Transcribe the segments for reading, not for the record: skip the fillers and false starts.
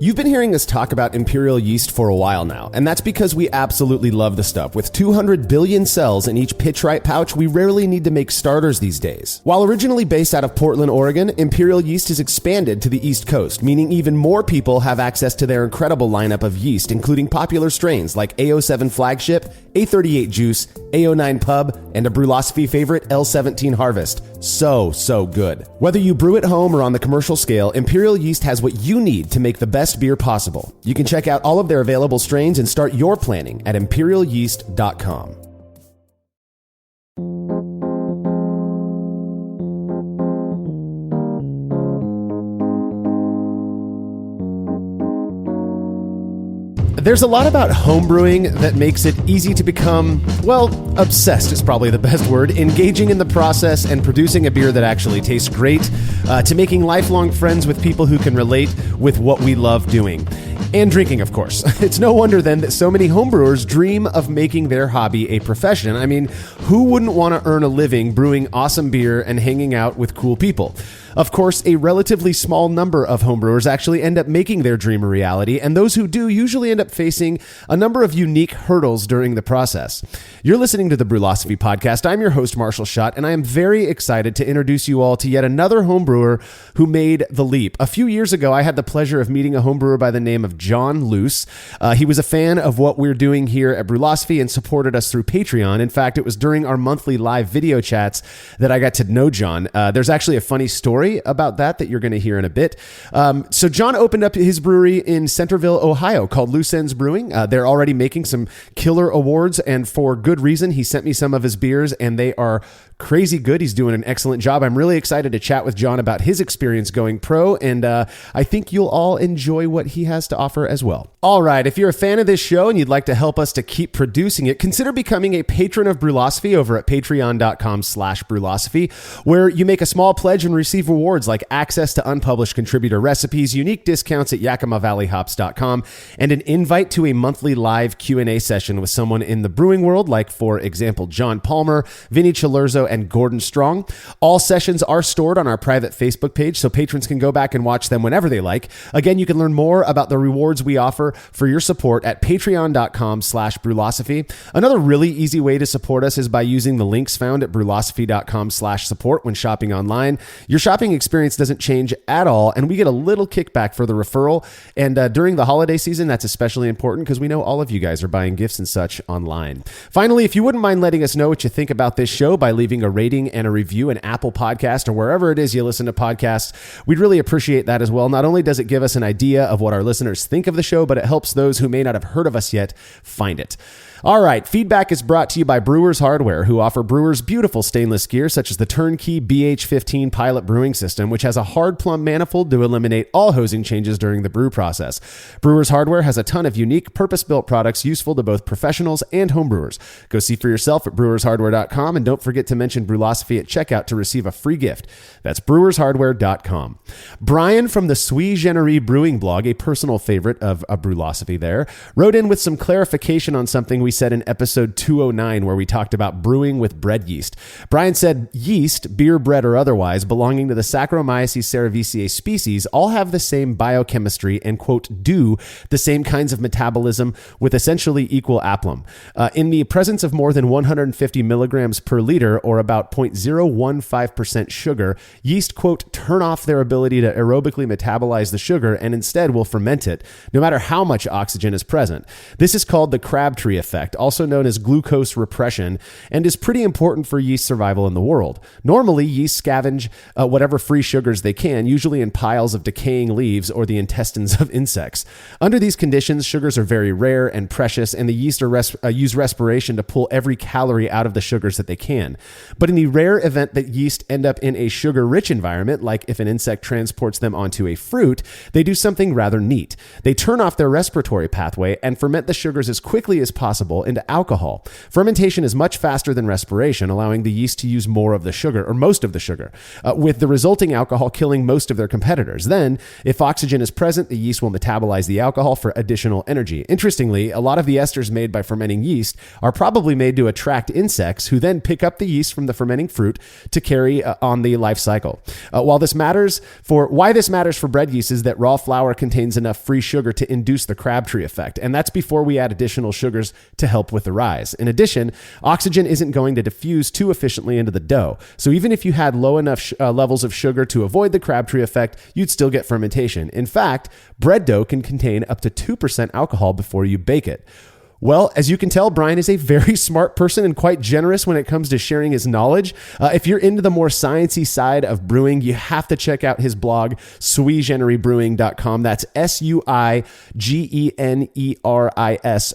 You've been hearing us talk about imperial yeast for a while now, and that's because we absolutely love the stuff. With 200 billion cells in each pitch-right pouch, we rarely need to make starters these days. While originally based out of Portland, Oregon, imperial yeast has expanded to the East Coast, meaning even more people have access to their incredible lineup of yeast, including popular strains like A07 Flagship, A38 Juice, A09 Pub, and a Brewlosophy favorite, L17 Harvest. So good. Whether you brew at home or on the commercial scale, imperial yeast has what you need to make the best beer possible. You can check out all of their available strains and start your planning at imperialyeast.com. There's a lot about homebrewing that makes it easy to become, well, obsessed is probably the best word, engaging in the process and producing a beer that actually tastes great, to making lifelong friends with people who can relate with what we love doing. And drinking, of course. It's no wonder then that so many homebrewers dream of making their hobby a profession. I mean, who wouldn't want to earn a living brewing awesome beer and hanging out with cool people? Of course, a relatively small number of homebrewers actually end up making their dream a reality, and those who do usually end up facing a number of unique hurdles during the process. You're listening to the Brewlosophy Podcast. I'm your host, Marshall Schott, and I am very excited to introduce you all to yet another homebrewer who made the leap. A few years ago, I had the pleasure of meeting a homebrewer by the name of John Luce. He was a fan of what we're doing here at Brewlosophy and supported us through Patreon. In fact, it was during our monthly live video chats that I got to know John. There's actually a funny story about that you're going to hear in a bit. So John opened up his brewery in Centerville, Ohio called Loose Ends Brewing. They're already making some killer awards, and for good reason. He sent me some of his beers and they are crazy good. He's doing an excellent job. I'm really excited to chat with John about his experience going pro, and I think you'll all enjoy what he has to offer as well. All right, if you're a fan of this show and you'd like to help us to keep producing it, consider becoming a patron of Brewlosophy over at patreon.com/Brewlosophy, where you make a small pledge and receive rewards like access to unpublished contributor recipes, unique discounts at YakimaValleyHops.com, and an invite to a monthly live Q&A session with someone in the brewing world, like, for example, John Palmer, Vinny Chilurzo, and Gordon Strong. All sessions are stored on our private Facebook page, so patrons can go back and watch them whenever they like. Again, you can learn more about the rewards we offer for your support at patreon.com/Brewlosophy. Another really easy way to support us is by using the links found at brewlosophy.com/support when shopping online. Your shopping experience doesn't change at all, and we get a little kickback for the referral. And during the holiday season, that's especially important because we know all of you guys are buying gifts and such online. Finally, if you wouldn't mind letting us know what you think about this show by leaving a rating and a review in Apple Podcast or wherever it is you listen to podcasts, we'd really appreciate that as well. Not only does it give us an idea of what our listeners think of the show, but it helps those who may not have heard of us yet find it. All right, feedback is brought to you by Brewers Hardware, who offer brewers beautiful stainless gear such as the turnkey BH15 pilot brewing system, which has a hard plumb manifold to eliminate all hosing changes during the brew process. Brewers Hardware has a ton of unique, purpose-built products useful to both professionals and homebrewers. Go see for yourself at brewershardware.com, and don't forget to mention Brewlosophy at checkout to receive a free gift. That's brewershardware.com. Brian from the Sui Generis Brewing blog, a personal favorite of a Brewlosophy there, wrote in with some clarification on something we said in episode 209, where we talked about brewing with bread yeast. Brian said yeast, beer, bread, or otherwise, belonging to the Saccharomyces cerevisiae species, all have the same biochemistry and, quote, do the same kinds of metabolism with essentially equal aplomb. In the presence of more than 150 milligrams per liter, or about 0.015% sugar, yeast, quote, turn off their ability to aerobically metabolize the sugar and instead will ferment it, no matter how much oxygen is present. This is called the Crabtree effect, also known as glucose repression, and is pretty important for yeast survival in the world. Normally, yeast scavenge whatever free sugars they can, usually in piles of decaying leaves or the intestines of insects. Under these conditions, sugars are very rare and precious, and the yeast use respiration to pull every calorie out of the sugars that they can. But in the rare event that yeast end up in a sugar-rich environment, like if an insect transports them onto a fruit, they do something rather neat. They turn off their respiratory pathway and ferment the sugars as quickly as possible possible into alcohol. Fermentation is much faster than respiration, allowing the yeast to use more of the sugar, or most of the sugar, with the resulting alcohol killing most of their competitors. Then, if oxygen is present, the yeast will metabolize the alcohol for additional energy. Interestingly, a lot of the esters made by fermenting yeast are probably made to attract insects who then pick up the yeast from the fermenting fruit to carry on the life cycle. Why this matters for bread yeast is that raw flour contains enough free sugar to induce the Crabtree effect, and that's before we add additional sugars to help with the rise. In addition, oxygen isn't going to diffuse too efficiently into the dough, so even if you had low enough levels of sugar to avoid the Crabtree effect, you'd still get fermentation. In fact, bread dough can contain up to 2% alcohol before you bake it. Well, as you can tell, Brian is a very smart person and quite generous when it comes to sharing his knowledge. If you're into the more sciencey side of brewing, you have to check out his blog, suigenerybrewing.com. That's SUIGENERIS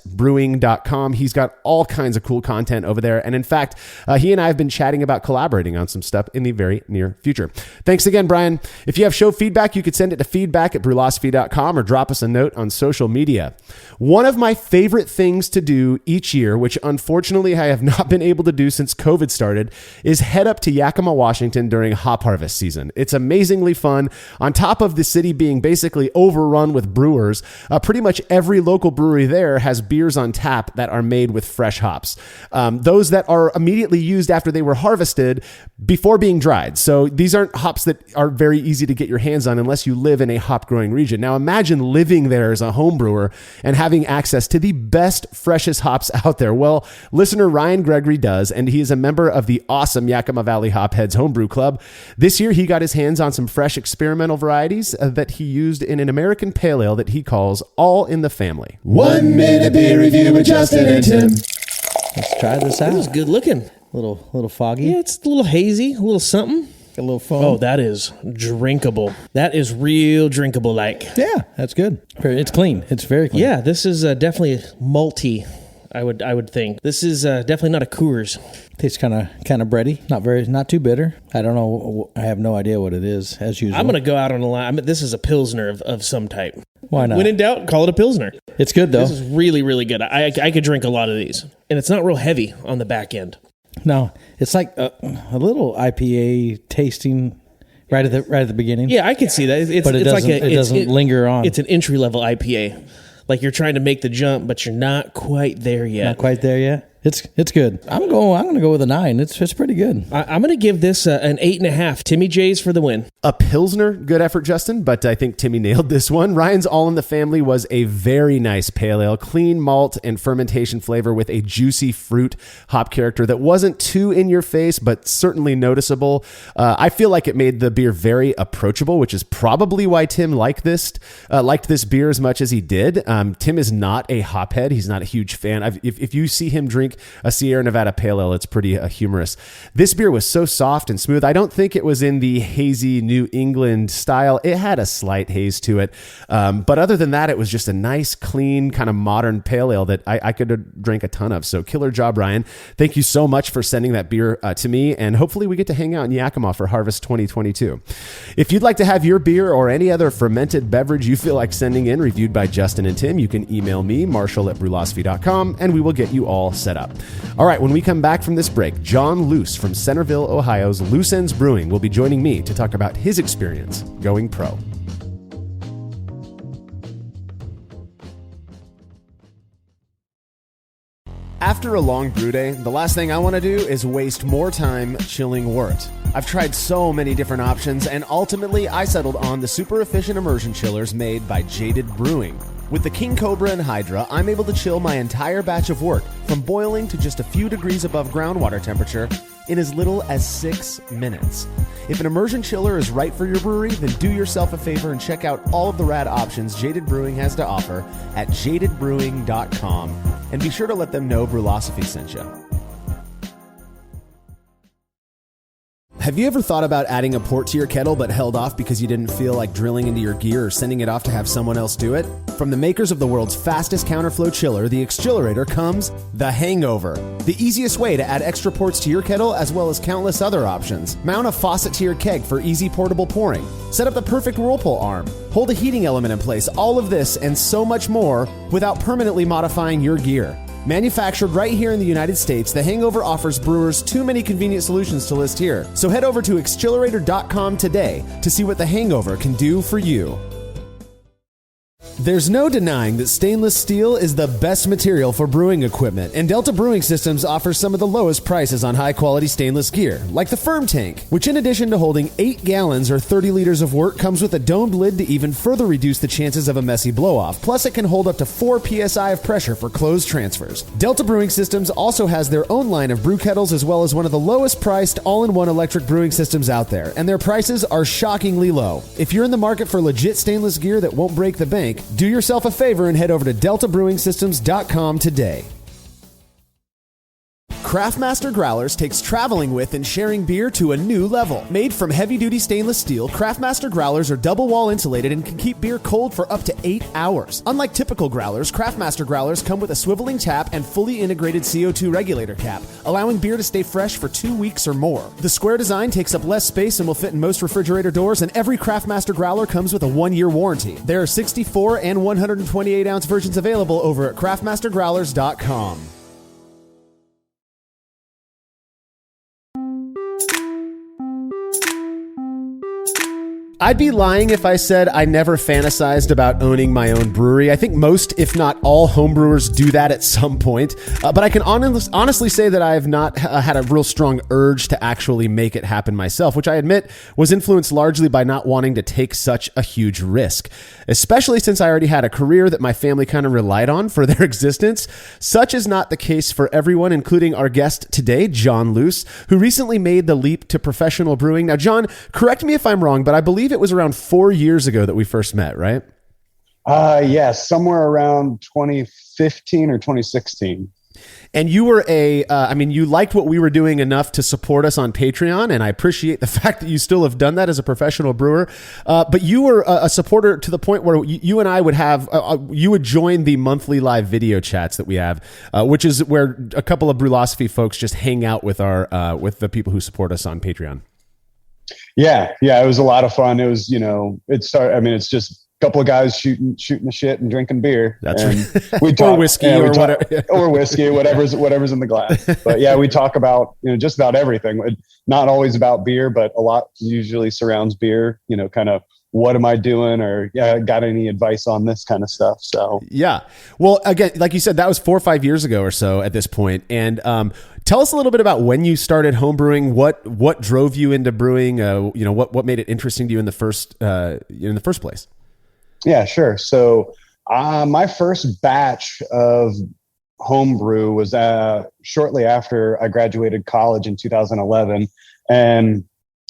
brewing.com. He's got all kinds of cool content over there. And in fact, he and I have been chatting about collaborating on some stuff in the very near future. Thanks again, Brian. If you have show feedback, you could send it to feedback@brewlosophy.com or drop us a note on social media. One of my favorite things to do each year, which unfortunately I have not been able to do since COVID started, is head up to Yakima, Washington during hop harvest season. It's amazingly fun. On top of the city being basically overrun with brewers, pretty much every local brewery there has beers on tap that are made with fresh hops. Those that are immediately used after they were harvested before being dried. So these aren't hops that are very easy to get your hands on unless you live in a hop growing region. Now imagine living there as a home brewer and having access to the best, freshest hops out there. Well, listener Ryan Gregory does, and he is a member of the awesome Yakima Valley Hopheads Homebrew Club. This year, he got his hands on some fresh experimental varieties that he used in an American pale ale that he calls All in the Family. 1 minute beer review with Justin and Tim. Let's try this out. This is good looking. A little foggy. Yeah, it's a little hazy, a little something. A little foam. Oh, that is drinkable. That is real drinkable like. Yeah, that's good. It's clean. It's very clean. Yeah, this is definitely malty, I would think. This is definitely not a Coors. Tastes kind of bready. Not too bitter. I don't know. I have no idea what it is, as usual. I'm going to go out on a line. This is a Pilsner of some type. Why not? When in doubt, call it a Pilsner. It's good, though. This is really, really good. I could drink a lot of these. And it's not real heavy on the back end. No, it's like a little IPA tasting right at the beginning. Yeah, I could see that. It doesn't linger on. It's an entry level IPA. Like you're trying to make the jump, but you're not quite there yet. Not quite there yet. It's good. I'm going to go with a 9. It's pretty good. I'm going to give this an 8.5. Timmy J's for the win. A Pilsner, good effort, Justin, but I think Timmy nailed this one. Ryan's All in the Family was a very nice pale ale, clean malt and fermentation flavor with a juicy fruit hop character that wasn't too in your face, but certainly noticeable. I feel like it made the beer very approachable, which is probably why Tim liked this beer as much as he did. Tim is not a hophead. He's not a huge fan. If you see him drink a Sierra Nevada pale ale, it's pretty humorous. This beer was so soft and smooth. I don't think it was in the hazy New England style. It had a slight haze to it. But other than that, it was just a nice, clean, kind of modern pale ale that I could have drank a ton of. So killer job, Ryan. Thank you so much for sending that beer to me. And hopefully we get to hang out in Yakima for Harvest 2022. If you'd like to have your beer or any other fermented beverage you feel like sending in reviewed by Justin and Tim, you can email me, marshall@brewlosophy.com, and we will get you all set up. All right, when we come back from this break, John Luce from Centerville, Ohio's Loose Ends Brewing will be joining me to talk about his experience going pro. After a long brew day, the last thing I want to do is waste more time chilling wort. I've tried so many different options, and ultimately I settled on the super efficient immersion chillers made by Jaded Brewing. With the King Cobra and Hydra, I'm able to chill my entire batch of wort from boiling to just a few degrees above groundwater temperature in as little as 6 minutes. If an immersion chiller is right for your brewery, then do yourself a favor and check out all of the rad options Jaded Brewing has to offer at jadedbrewing.com, and be sure to let them know Brewlosophy sent you. Have you ever thought about adding a port to your kettle but held off because you didn't feel like drilling into your gear or sending it off to have someone else do it? From the makers of the world's fastest counterflow chiller, the exChillerator, comes the Hangover, the easiest way to add extra ports to your kettle as well as countless other options. Mount a faucet to your keg for easy portable pouring. Set up the perfect whirlpool arm. Hold a heating element in place. All of this and so much more without permanently modifying your gear. Manufactured right here in the United States, The Hangover offers brewers too many convenient solutions to list here. So head over to exchillerator.com today to see what The Hangover can do for you. There's no denying that stainless steel is the best material for brewing equipment, and Delta Brewing Systems offers some of the lowest prices on high-quality stainless gear, like the Firm Tank, which in addition to holding 8 gallons or 30 liters of wort, comes with a domed lid to even further reduce the chances of a messy blow-off. Plus, it can hold up to 4 psi of pressure for closed transfers. Delta Brewing Systems also has their own line of brew kettles, as well as one of the lowest-priced all-in-one electric brewing systems out there, and their prices are shockingly low. If you're in the market for legit stainless gear that won't break the bank, do yourself a favor and head over to deltabrewingsystems.com today. Craftmaster Growlers takes traveling with and sharing beer to a new level. Made from heavy-duty stainless steel, Craftmaster Growlers are double-wall insulated and can keep beer cold for up to 8 hours. Unlike typical growlers, Craftmaster Growlers come with a swiveling tap and fully integrated CO2 regulator cap, allowing beer to stay fresh for 2 weeks or more. The square design takes up less space and will fit in most refrigerator doors, and every Craftmaster Growler comes with a 1-year warranty. There are 64 and 128-ounce versions available over at craftmastergrowlers.com. I'd be lying if I said I never fantasized about owning my own brewery. I think most, if not all, homebrewers do that at some point. But I can honestly say that I have not had a real strong urge to actually make it happen myself, which I admit was influenced largely by not wanting to take such a huge risk, especially since I already had a career that my family kind of relied on for their existence. Such is not the case for everyone, including our guest today, John Luce, who recently made the leap to professional brewing. Now, John, correct me if I'm wrong, but I believe it was around 4 years ago that we first met, right? Yes, somewhere around 2015 or 2016. And you were you liked what we were doing enough to support us on Patreon, and I appreciate the fact that you still have done that as a professional brewer. But you were a supporter to the point where you and I would have, you would join the monthly live video chats that we have, which is where a couple of Brewlosophy folks just hang out with with the people who support us on Patreon. Yeah, it was a lot of fun. It was, it's just a couple of guys shooting the shit and drinking beer. That's right. We talk, or whiskey or whatever. Or whiskey, whatever's in the glass. But yeah, we talk about, just about everything. Not always about beer, but a lot usually surrounds beer, kind of what am I doing, or got any advice on this kind of stuff. So yeah. Well, again, like you said, that was 4 or 5 years ago or so at this point. And tell us a little bit about when you started homebrewing. What drove you into brewing? What made it interesting to you in the first place? Yeah, sure. So my first batch of homebrew was shortly after I graduated college in 2011. And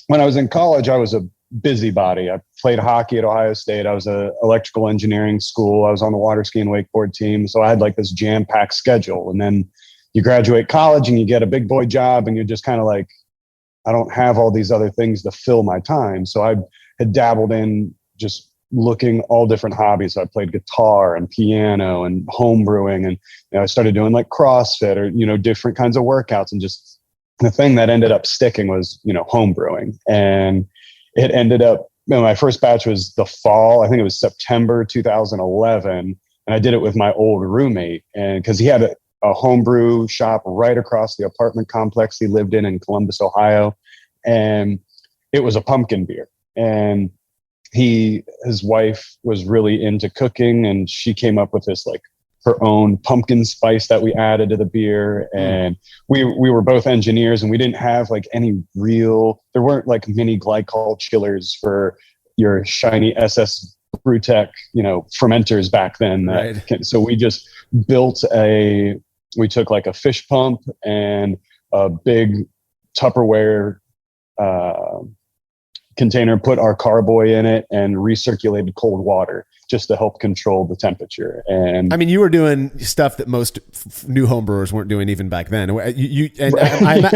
when I was in college, I was a busybody. I played hockey at Ohio State. I was a electrical engineering school. I was on the water ski and wakeboard team. So I had like this jam-packed schedule. And then you graduate college and you get a big boy job and you're just kind of like, I don't have all these other things to fill my time. So I had dabbled in just looking all different hobbies. So I played guitar and piano and home brewing, and I started doing like CrossFit or different kinds of workouts, and just the thing that ended up sticking was home brewing. And it ended up, my first batch was the fall, I think it was September 2011, and I did it with my old roommate, and because he had a homebrew shop right across the apartment complex he lived in Columbus, Ohio, and it was a pumpkin beer. And his wife was really into cooking, and she came up with this like her own pumpkin spice that we added to the beer. And we were both engineers, and we didn't have like there weren't like mini glycol chillers for your shiny SS Brewtech, fermenters back then. Right. So we just we took like a fish pump and a big Tupperware container, put our carboy in it, and recirculated cold water just to help control the temperature. And I mean, you were doing stuff that most new homebrewers weren't doing even back then. I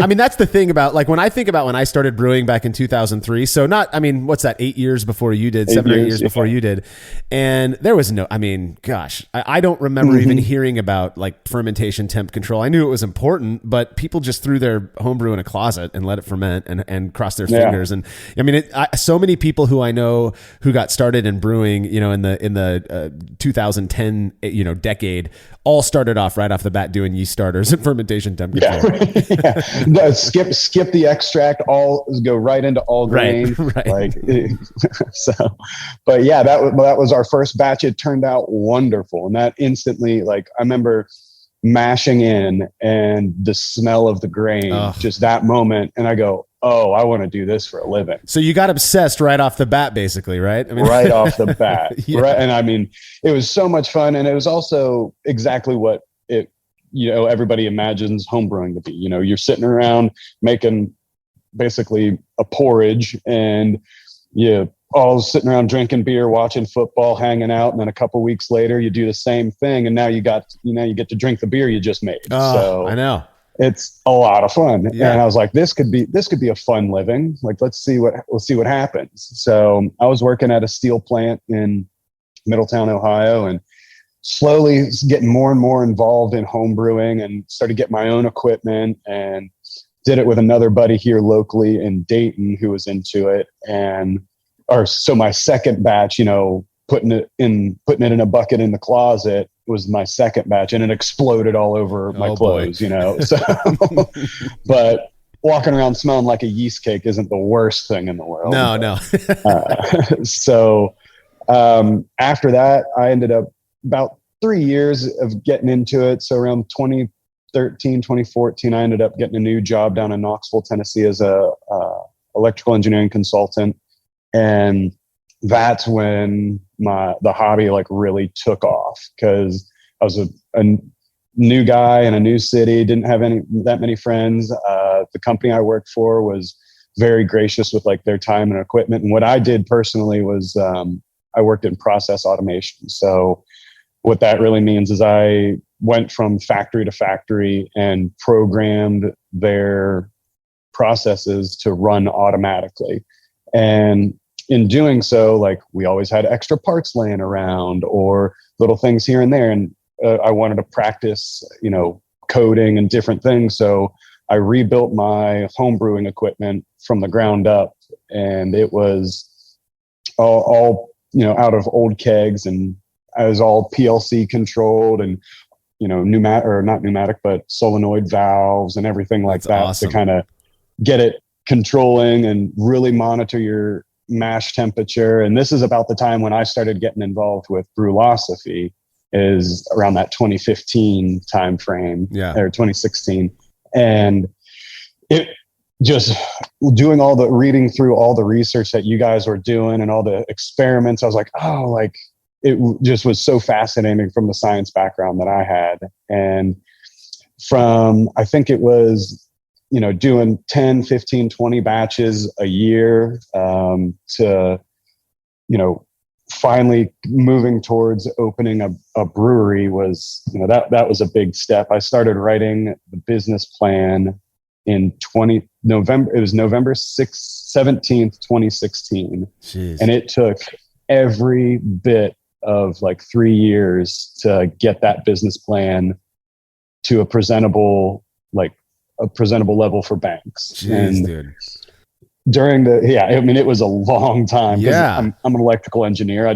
mean, that's the thing about, like, when I think about when I started brewing back in 2003. So what's that? 8 years before you did, 7 or 8 years before you did. And there was I don't remember even hearing about like fermentation temp control. I knew it was important, but people just threw their homebrew in a closet and let it ferment and cross their fingers. And I mean, so many people who I know who got started in brewing, in the the 2010 decade all started off right off the bat doing yeast starters and fermentation temp control. Yeah. No, skip the extract, all go right into all grain. Right. Like so, but yeah, that was our first batch. It turned out wonderful, and that instantly, like, I remember mashing in and the smell of the grain, just that moment, and I go, oh, I want to do this for a living. So you got obsessed right off the bat, basically, right? I mean, right off the bat. Yeah. Right. And I mean, it was so much fun. And it was also exactly what everybody imagines homebrewing to be. You're sitting around making basically a porridge, and you all sitting around drinking beer, watching football, hanging out. And then a couple weeks later, you do the same thing. And now you get to drink the beer you just made. So I know. It's a lot of fun. Yeah. And I was like, this could be a fun living. Like, let's see what happens. So I was working at a steel plant in Middletown, Ohio, and slowly getting more and more involved in home brewing, and started getting my own equipment, and did it with another buddy here locally in Dayton who was into it. So my second batch, putting it in a bucket in the closet was my second batch, and it exploded all over my clothes, so, but walking around smelling like a yeast cake isn't the worst thing in the world. No. So, after that, I ended up about 3 years of getting into it. So around 2013, 2014, I ended up getting a new job down in Knoxville, Tennessee as a electrical engineering consultant. And that's when the hobby like really took off, because I was a new guy in a new city, didn't have that many friends. The company I worked for was very gracious with like their time and equipment. And what I did personally was I worked in process automation. So what that really means is I went from factory to factory and programmed their processes to run automatically. And in doing so, like, we always had extra parts laying around or little things here and there. And I wanted to practice, coding and different things. So I rebuilt my home brewing equipment from the ground up, and it was all out of old kegs, and I was all PLC controlled, and not pneumatic, but solenoid valves and everything like That's that awesome. to kind of get it controlling and really monitor your mash temperature. And this is about the time when I started getting involved with Brewlosophy, is around that 2015 time frame, or 2016. And it just reading through all the research that you guys were doing and all the experiments, I was like, it just was so fascinating from the science background that I had. And from, I think it was, doing 10, 15, 20 batches a year, to, finally moving towards opening a brewery was, that was a big step. I started writing the business plan in November 17th, 2016. Jeez. And it took every bit of like 3 years to get that business plan to a presentable level for banks. Jeez, dude. During it was a long time. Yeah. I'm an electrical engineer. I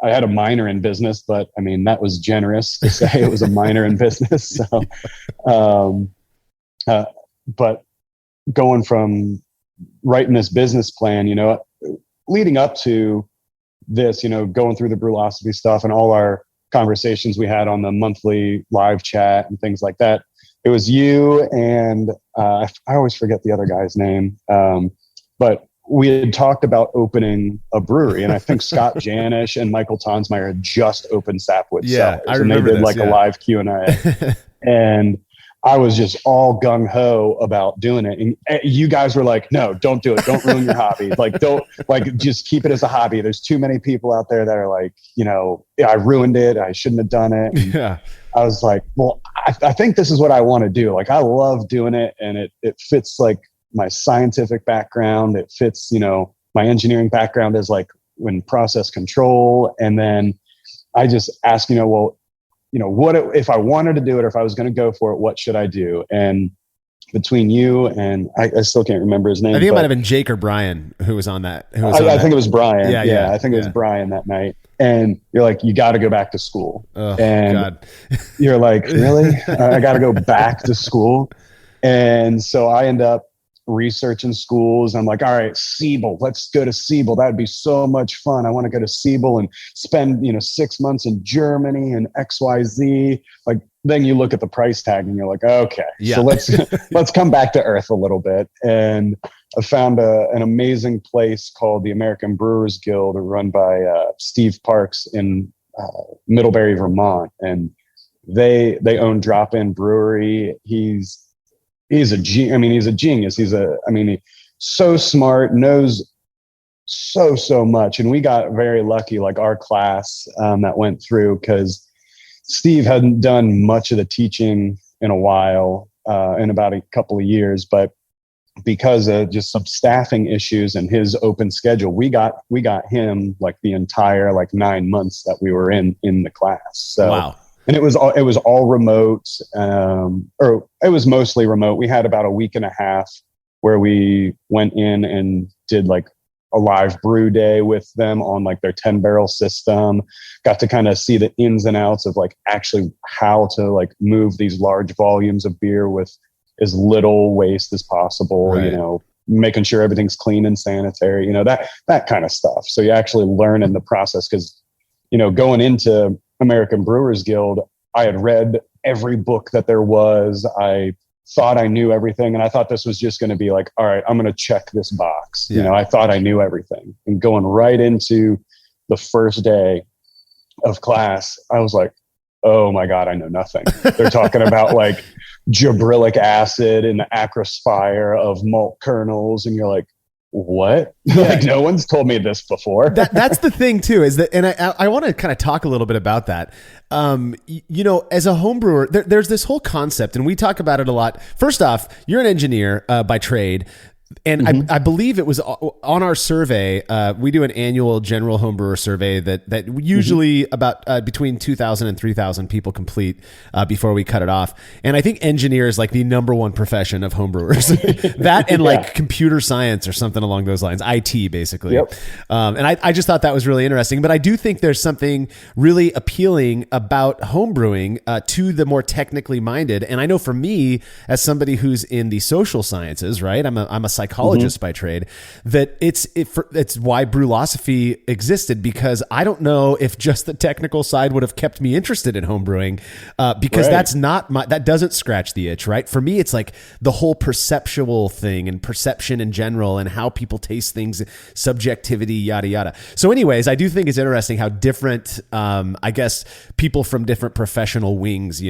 had a minor in business, but I mean, that was generous to say it was a minor in business. So, but going from writing this business plan, leading up to this, going through the Brewlosophy stuff and all our conversations we had on the monthly live chat and things like that, it was you and I always forget the other guy's name, but we had talked about opening a brewery, and I think Scott Janish and Michael Tonsmeyer had just opened Sapwood Cellars, I remember and they did a live Q&A. And I was just all gung ho about doing it. And you guys were like, no, don't do it. Don't ruin your hobby. Just keep it as a hobby. There's too many people out there that are like, I ruined it. I shouldn't have done it. And I was like, well, I think this is what I want to do. Like, I love doing it. And it fits like my scientific background. It fits, my engineering background is like in process control. And then I just asked, what if I wanted to do it, or if I was going to go for it, what should I do? And between you and I still can't remember his name. I think it might have been Jake or Brian who was on that. I think it was Brian. Yeah, I think it was Brian that night. And you're like, you got to go back to school. Oh, and God. You're like, really? I got to go back to school. And so I end up researching schools. I'm like, all right, Siebel, let's go to Siebel. That'd be so much fun. I want to go to Siebel and spend, 6 months in Germany and XYZ. Like, then you look at the price tag and you're like, okay, so let's come back to earth a little bit. And I found an amazing place called the American Brewers Guild, run by Steve Parks in Middlebury, Vermont, and they own Drop In Brewery. He's a genius. He's so smart, knows so much. And we got very lucky, like our class that went through, because Steve hadn't done much of the teaching in a while, in about a couple of years, but because of just some staffing issues and his open schedule, we got him like the entire 9 months that we were in the class. So wow. And it was all remote, or it was mostly remote. We had about a week and a half where we went in and did like a live brew day with them on like their 10-barrel system. Got to kind of see the ins and outs of like actually how to like move these large volumes of beer with as little waste as possible. Right. Making sure everything's clean and sanitary. That kind of stuff. So you actually learn in the process, because going into American Brewers Guild, I had read every book that there was. I thought I knew everything, and I thought this was just going to be like, all right, I'm going to check this box. Yeah. I thought I knew everything. And going right into the first day of class, I was like, oh my God, I know nothing. They're talking about like gibberellic acid and the acrosphere of malt kernels, and you're like, what? Like, no one's told me this before. That's the thing too, is that, and I want to kind of talk a little bit about that. As a home brewer, there's this whole concept, and we talk about it a lot. First off, you're an engineer by trade. And I believe it was on our survey. We do an annual general homebrewer survey that usually about between 2,000 and 3,000 people complete before we cut it off. And I think engineer is like the number one profession of homebrewers. That and like computer science or something along those lines, IT basically. Yep. And I just thought that was really interesting. But I do think there's something really appealing about homebrewing to the more technically minded. And I know for me, as somebody who's in the social sciences, right? I'm a psychologist by trade, that it's why Brewlosophy existed, because I don't know if just the technical side would have kept me interested in homebrewing, because that doesn't scratch the itch, right? For me, it's like the whole perceptual thing and perception in general and how people taste things, subjectivity, yada, yada. So anyways, I do think it's interesting how different, I guess, people from different professional wings,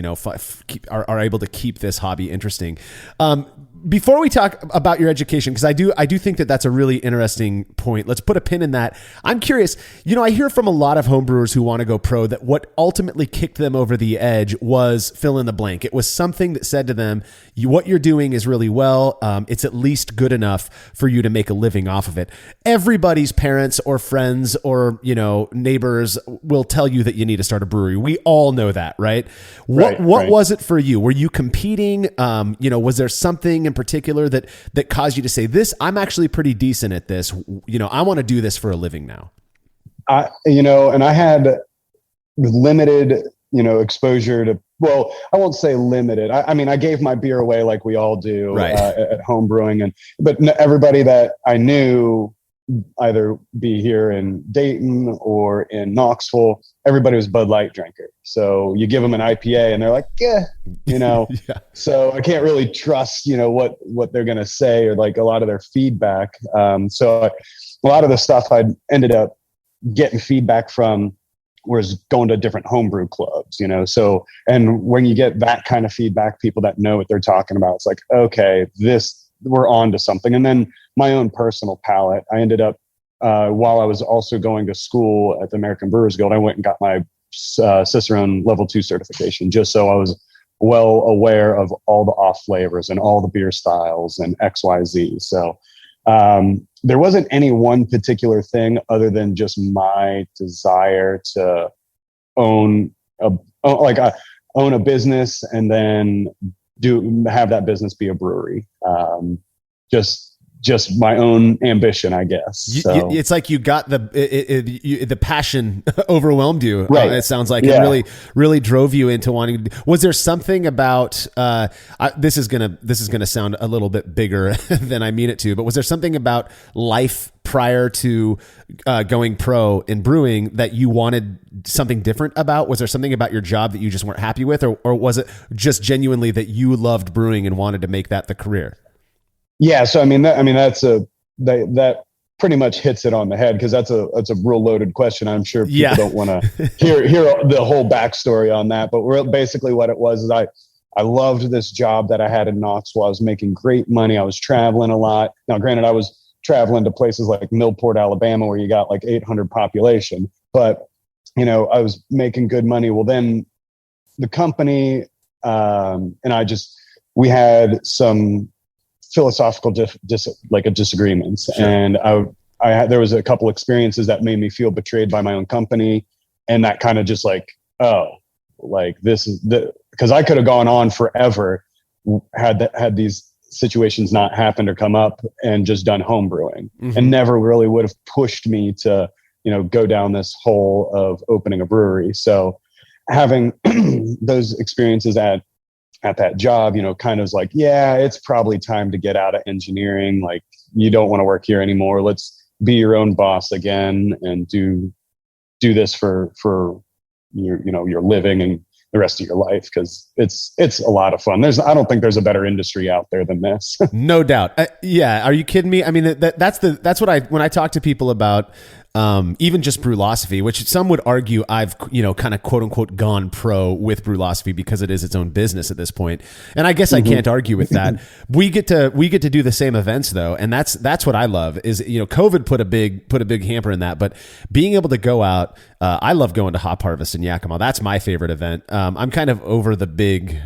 are able to keep this hobby interesting. Before we talk about your education, because I do think that that's a really interesting point. Let's put a pin in that. I'm curious, I hear from a lot of homebrewers who want to go pro that what ultimately kicked them over the edge was fill in the blank. It was something that said to them, what you're doing is really well. It's at least good enough for you to make a living off of it. Everybody's parents or friends or, neighbors will tell you that you need to start a brewery. We all know that, right? What was it for you? Were you competing? Was there something in particular that caused you to say, I'm actually pretty decent at this. I want to do this for a living now. And I had limited, exposure to, well, I won't say limited. I gave my beer away like we all do, right, at home brewing, but everybody that I knew, either be here in Dayton or in Knoxville, everybody was Bud Light drinker. So you give them an IPA and they're like, yeah. So I can't really trust, what they're going to say, or like a lot of their feedback. So a lot of the stuff I ended up getting feedback from was going to different homebrew clubs, so, and when you get that kind of feedback, people that know what they're talking about, it's like, okay, we're on to something. And then my own personal palate, I ended up, while I was also going to school at the American Brewers Guild, I went and got my Cicerone level 2 certification, just so I was well aware of all the off flavors and all the beer styles and XYZ. So there wasn't any one particular thing other than just my desire to own a business, and then have that business be a brewery. Just my own ambition, I guess. So. It's like you got the passion overwhelmed you. Right. It sounds like it really drove you into wanting. Was there something about this is gonna sound a little bit bigger than I mean it to, but was there something about life prior to going pro in brewing that you wanted something different about? Was there something about your job that you just weren't happy with, or was it just genuinely that you loved brewing and wanted to make that the career? Yeah, so that pretty much hits it on the head, because that's a real loaded question. I'm sure people don't want to hear the whole backstory on that. But basically what it was is I loved this job that I had in Knoxville. I was making great money. I was traveling a lot. Now, granted, I was traveling to places like Millport, Alabama, where you got like 800 population, but I was making good money. Well, then the company and we had some philosophical disagreements. Sure. And there was a couple experiences that made me feel betrayed by my own company. And that kind of just this is because I could have gone on forever had these situations not happened or come up and just done home brewing, and never really would have pushed me to, go down this hole of opening a brewery. So having those experiences at that job, kind of was like, yeah, it's probably time to get out of engineering. Like, you don't want to work here anymore. Let's be your own boss again and do this for your living and the rest of your life, because it's a lot of fun. I don't think there's a better industry out there than this. No doubt. Yeah. Are you kidding me? I mean, that's what when I talk to people about even just Brewlosophy, which some would argue I've, kind of quote unquote gone pro with Brewlosophy because it is its own business at this point. And I guess I can't argue with that. We get to do the same events though. And that's what I love is, COVID put a big hamper in that, but being able to go out, I love going to Hop Harvest in Yakima. That's my favorite event. I'm kind of over the big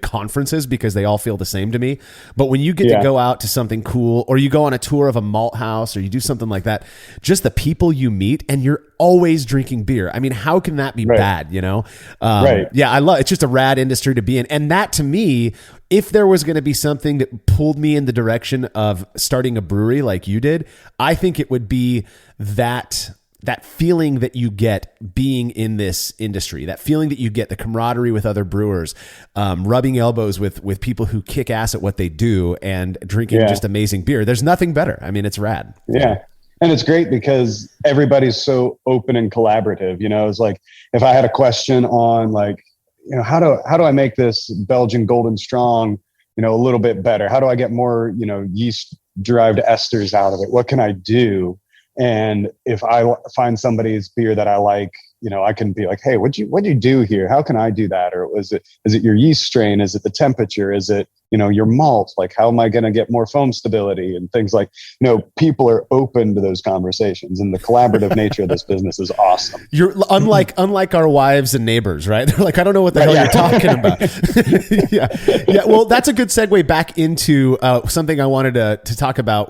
conferences because they all feel the same to me. But when you get to go out to something cool, or you go on a tour of a malt house, or you do something like that, just the people you meet, and you're always drinking beer. I mean, how can that be bad? Right. Yeah, I love. It's just a rad industry to be in, and that to me, if there was going to be something that pulled me in the direction of starting a brewery like you did, I think it would be that feeling that you get being in this industry, that feeling that you get, the camaraderie with other brewers, rubbing elbows with people who kick ass at what they do, and drinking just amazing beer. There's nothing better. I mean, it's rad. Yeah. And it's great because everybody's so open and collaborative. It's like, if I had a question on how do I make this Belgian Golden Strong, a little bit better? How do I get more, yeast derived esters out of it? What can I do? And if I find somebody's beer that I like, I can be like, hey, what'd you do here? How can I do that? Or is it your yeast strain? Is it the temperature? Is it, your malt? Like, how am I going to get more foam stability and things like, people are open to those conversations, and the collaborative nature of this business is awesome. You're unlike our wives and neighbors, right? They're like, I don't know what the hell you're talking about. Yeah. Well, that's a good segue back into something I wanted to talk about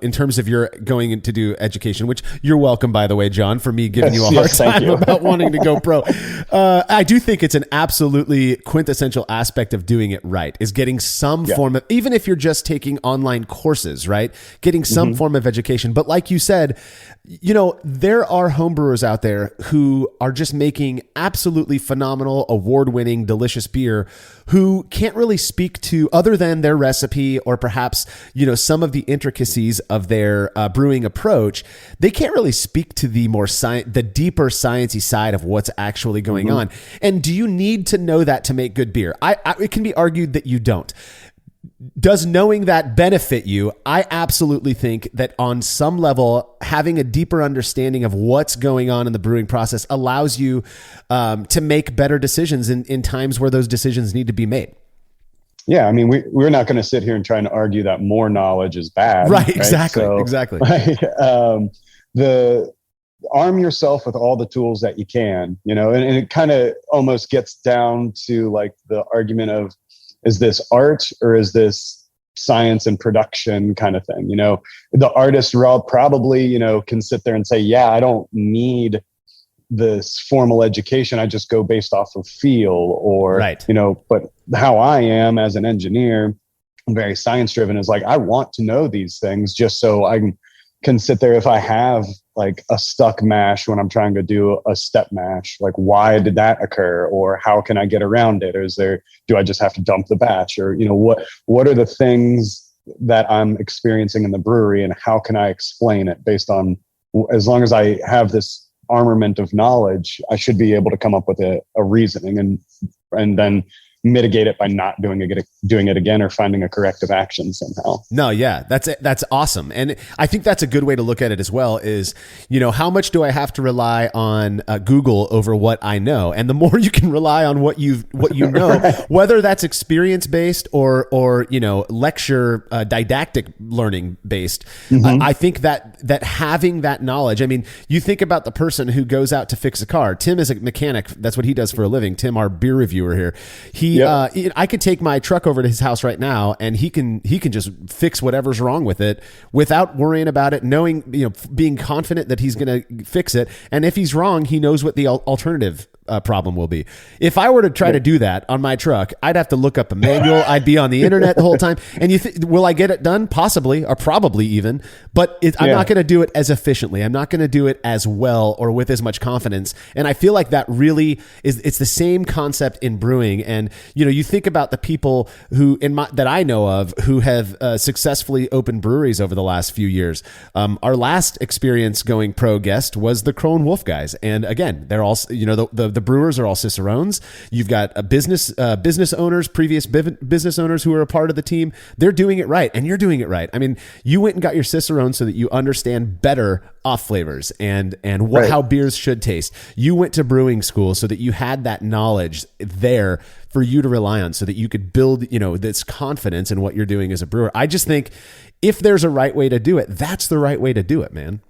in terms of your going to do education, which you're welcome, by the way, John, for me giving you a hard time about wanting to go pro. I do think it's an absolutely quintessential aspect of doing it right, is getting some form of, even if you're just taking online courses, right? Getting some form of education. But like you said, there are homebrewers out there who are just making absolutely phenomenal, award-winning, delicious beer who can't really speak to, other than their recipe or perhaps, some of the intricacies of their brewing approach. They can't really speak to the more the deeper sciencey side of what's actually going on. And do you need to know that to make good beer? It can be argued that you don't. Does knowing that benefit you? I absolutely think that on some level, having a deeper understanding of what's going on in the brewing process allows you to make better decisions in times where those decisions need to be made. Yeah, I mean, we're not going to sit here and try to argue that more knowledge is bad. Right? Exactly. So, exactly. The arm yourself with all the tools that you can, and it kind of almost gets down to like the argument of, is this art or is this science and production kind of thing? The artist probably, can sit there and say, yeah, I don't need this formal education. I just go based off of feel or, Right. but how I am as an engineer, I'm very science driven, is like, I want to know these things just so I can sit there. If I have like a stuck mash when I'm trying to do a step mash, like why did that occur, or how can I get around it? Or do I just have to dump the batch, or, what are the things that I'm experiencing in the brewery, and how can I explain it based on, as long as I have this armament of knowledge, I should be able to come up with a reasoning and then mitigate it by not doing it again, or finding a corrective action somehow. No, yeah, that's awesome. And I think that's a good way to look at it as well is, how much do I have to rely on Google over what I know? And the more you can rely on what you know, right. Whether that's experience based or lecture didactic learning based, mm-hmm. I think that having that knowledge, I mean, you think about the person who goes out to fix a car. Tim is a mechanic. That's what he does for a living. Tim, our beer reviewer here, I could take my truck over to his house right now, and he can just fix whatever's wrong with it without worrying about it, knowing, being confident that he's going to fix it. And if he's wrong, he knows what the alternative problem will be. If I were to try to do that on my truck, I'd have to look up a manual. I'd be on the internet the whole time. And will I get it done? Possibly, or probably even, but I'm not going to do it as efficiently. I'm not going to do it as well or with as much confidence. And I feel like that really it's the same concept in brewing. And, you think about the people who that I know of who have successfully opened breweries over the last few years. Our last experience going pro guest was the Crow and Wolf guys. And again, they're all, the brewers are all cicerones. You've got a business owners, previous business owners who are a part of the team. They're doing it right, and you're doing it right. I mean, you went and got your cicerone so that you understand better off flavors and right. How beers should taste. You went to brewing school so that you had that knowledge there for you to rely on, so that you could build, this confidence in what you're doing as a brewer. I just think if there's a right way to do it, that's the right way to do it, man.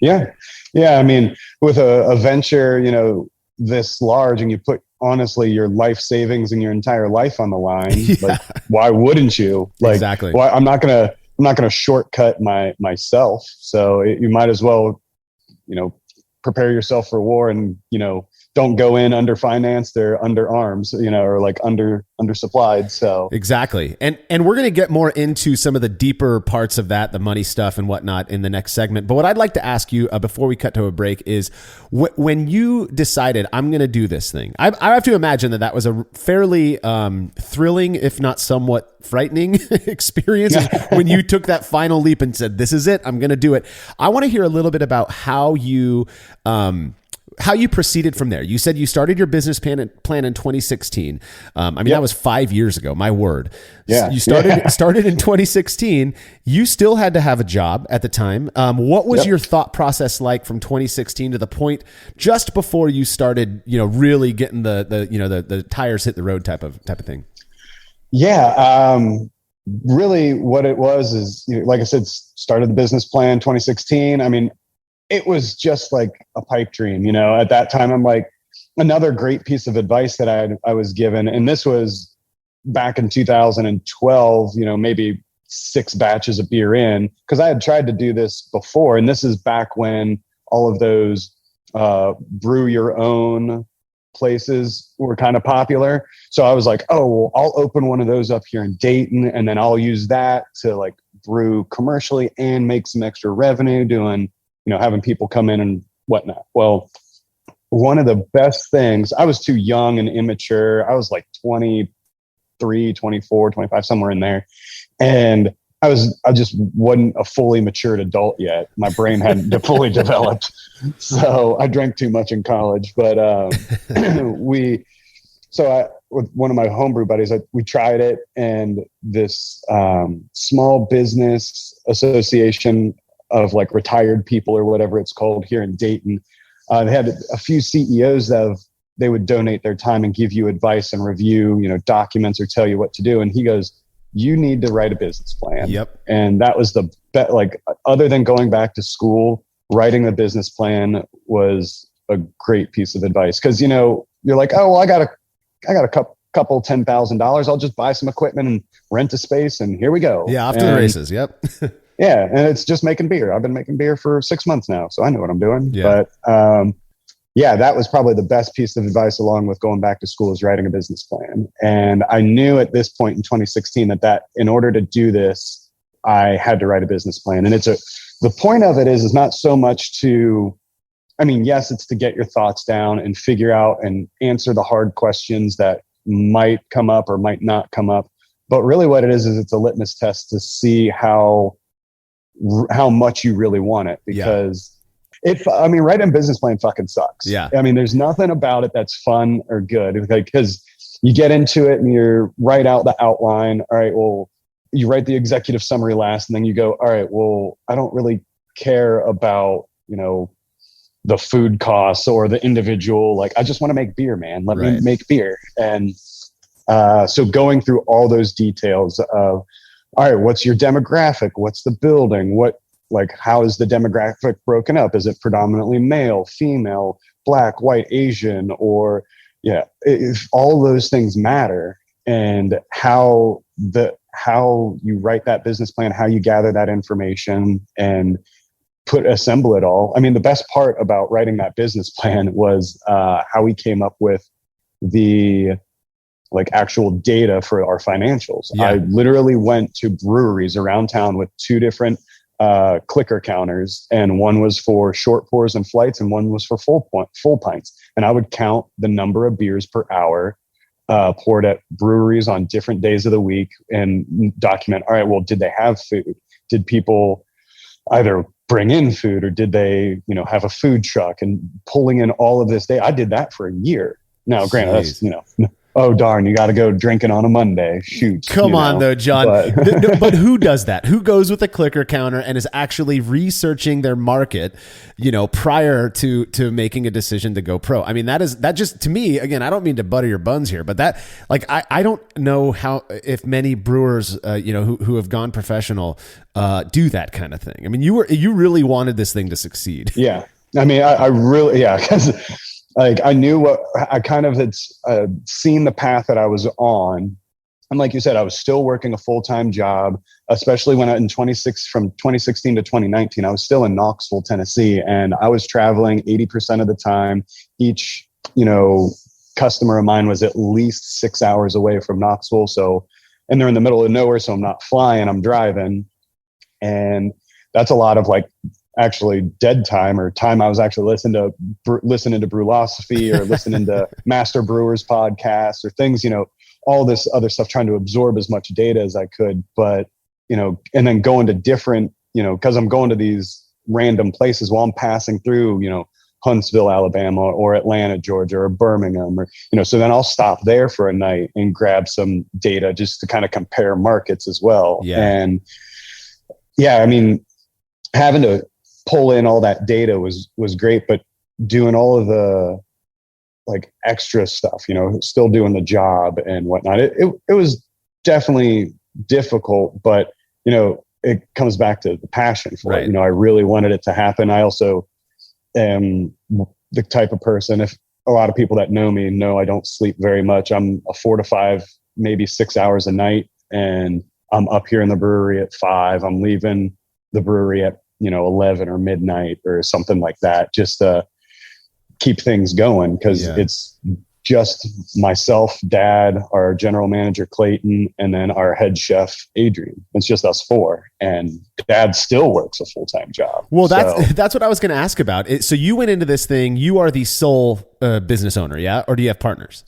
Yeah. I mean, with a venture, this large, and you put honestly your life savings and your entire life on the line, like why wouldn't you? Like, exactly. Why, I'm not gonna shortcut myself. So you might as well, prepare yourself for war, and don't go in underfinanced or underarms, or like undersupplied. So exactly. And we're going to get more into some of the deeper parts of that, the money stuff and whatnot, in the next segment. But what I'd like to ask you before we cut to a break is when you decided I'm going to do this thing, I have to imagine that was a fairly thrilling, if not somewhat frightening experience when you took that final leap and said, this is it, I'm going to do it. I want to hear a little bit about how you proceeded from there. You said you started your business plan in 2016. That was 5 years ago, my word. Yeah. You started in 2016. You still had to have a job at the time. What was your thought process like from 2016 to the point just before you started, really getting the tires hit the road type of thing? Yeah. Really what it was is, like I said, started the business plan 2016. I mean, it was just like a pipe dream, at that time. I'm like, another great piece of advice that I was given, and this was back in 2012, maybe 6 batches of beer in, because I had tried to do this before. And this is back when all of those brew your own places were kind of popular. So I was like, oh, well, I'll open one of those up here in Dayton, and then I'll use that to like brew commercially and make some extra revenue doing, having people come in and whatnot. Well, one of the best things, I was too young and immature. I was like 23, 24, 25, somewhere in there. And I just wasn't a fully matured adult yet. My brain hadn't fully developed. So I drank too much in college. But with one of my homebrew buddies, we tried it, and this small business association of like retired people or whatever it's called here in Dayton. They had a few CEOs they would donate their time and give you advice and review, documents or tell you what to do. And he goes, you need to write a business plan. Yep. And that was other than going back to school, writing the business plan was a great piece of advice. Cause you're like, oh, well, I got a couple $10,000. I'll just buy some equipment and rent a space, and here we go. Yeah. Off to the races. Yep. Yeah, and it's just making beer. I've been making beer for 6 months now, so I know what I'm doing. Yeah. But yeah, that was probably the best piece of advice, along with going back to school, is writing a business plan. And I knew at this point in 2016 that in order to do this, I had to write a business plan. And the point of it is not so much to, I mean, yes, it's to get your thoughts down and figure out and answer the hard questions that might come up or might not come up. But really what it is it's a litmus test to see how much you really want it. Because writing a business plan fucking sucks. Yeah. I mean, there's nothing about it that's fun or good, because you get into it and you write out the outline. All right, well, you write the executive summary last, and then you go, all right, well, I don't really care about, the food costs or the individual. Like, I just want to make beer, man. Let me make beer. And so going through all those details of, all right, what's your demographic? What's the building? How is the demographic broken up? Is it predominantly male, female, black, white, Asian, or if all those things matter, and how you write that business plan, how you gather that information and assemble it all. I mean, the best part about writing that business plan was how we came up with the actual data for our financials. Yeah. I literally went to breweries around town with 2 different clicker counters, and one was for short pours and flights, and one was for full pints. And I would count the number of beers per hour poured at breweries on different days of the week, and document, all right, well, did they have food? Did people either bring in food, or did they, have a food truck? And pulling in all of this data, I did that for a year. Now, granted, that's, oh darn, you got to go drinking on a Monday. Shoot. Come on though, John. But who does that? Who goes with a clicker counter and is actually researching their market, prior to making a decision to go pro? I mean, that just, to me, again, I don't mean to butter your buns here, but that, I don't know if many brewers, who have gone professional, do that kind of thing. I mean, you really wanted this thing to succeed. Yeah. I mean, I really, because I knew what I kind of had seen the path that I was on. And like you said, I was still working a full-time job, especially when from 2016 to 2019, I was still in Knoxville, Tennessee, and I was traveling 80% of the time. Each, customer of mine was at least 6 hours away from Knoxville. So, and they're in the middle of nowhere. So I'm not flying, I'm driving. And that's a lot of actually dead time, or time I was actually listening to Brewlosophy, or listening to Master Brewers podcasts, or things, all this other stuff, trying to absorb as much data as I could. But, and then going to different, because I'm going to these random places while I'm passing through, Huntsville, Alabama, or Atlanta, Georgia, or Birmingham, or, so then I'll stop there for a night and grab some data just to kind of compare markets as well. Yeah. And I mean, having to pull in all that data was great, but doing all of the extra stuff, still doing the job and whatnot, it was definitely difficult, but it comes back to the passion for it. I really wanted it to happen. I also am the type of person, if a lot of people that know me know I don't sleep very much. I'm a 4 to 5, maybe 6 hours a night, and I'm up here in the brewery at 5. I'm leaving the brewery at 11 or midnight or something like that, just to keep things going, because it's just myself, Dad, our general manager Clayton, and then our head chef Adrian. It's just us 4, and Dad still works a full-time job. Well, that's what I was going to ask about. So you went into this thing, you are the sole business owner, yeah? Or do you have partners?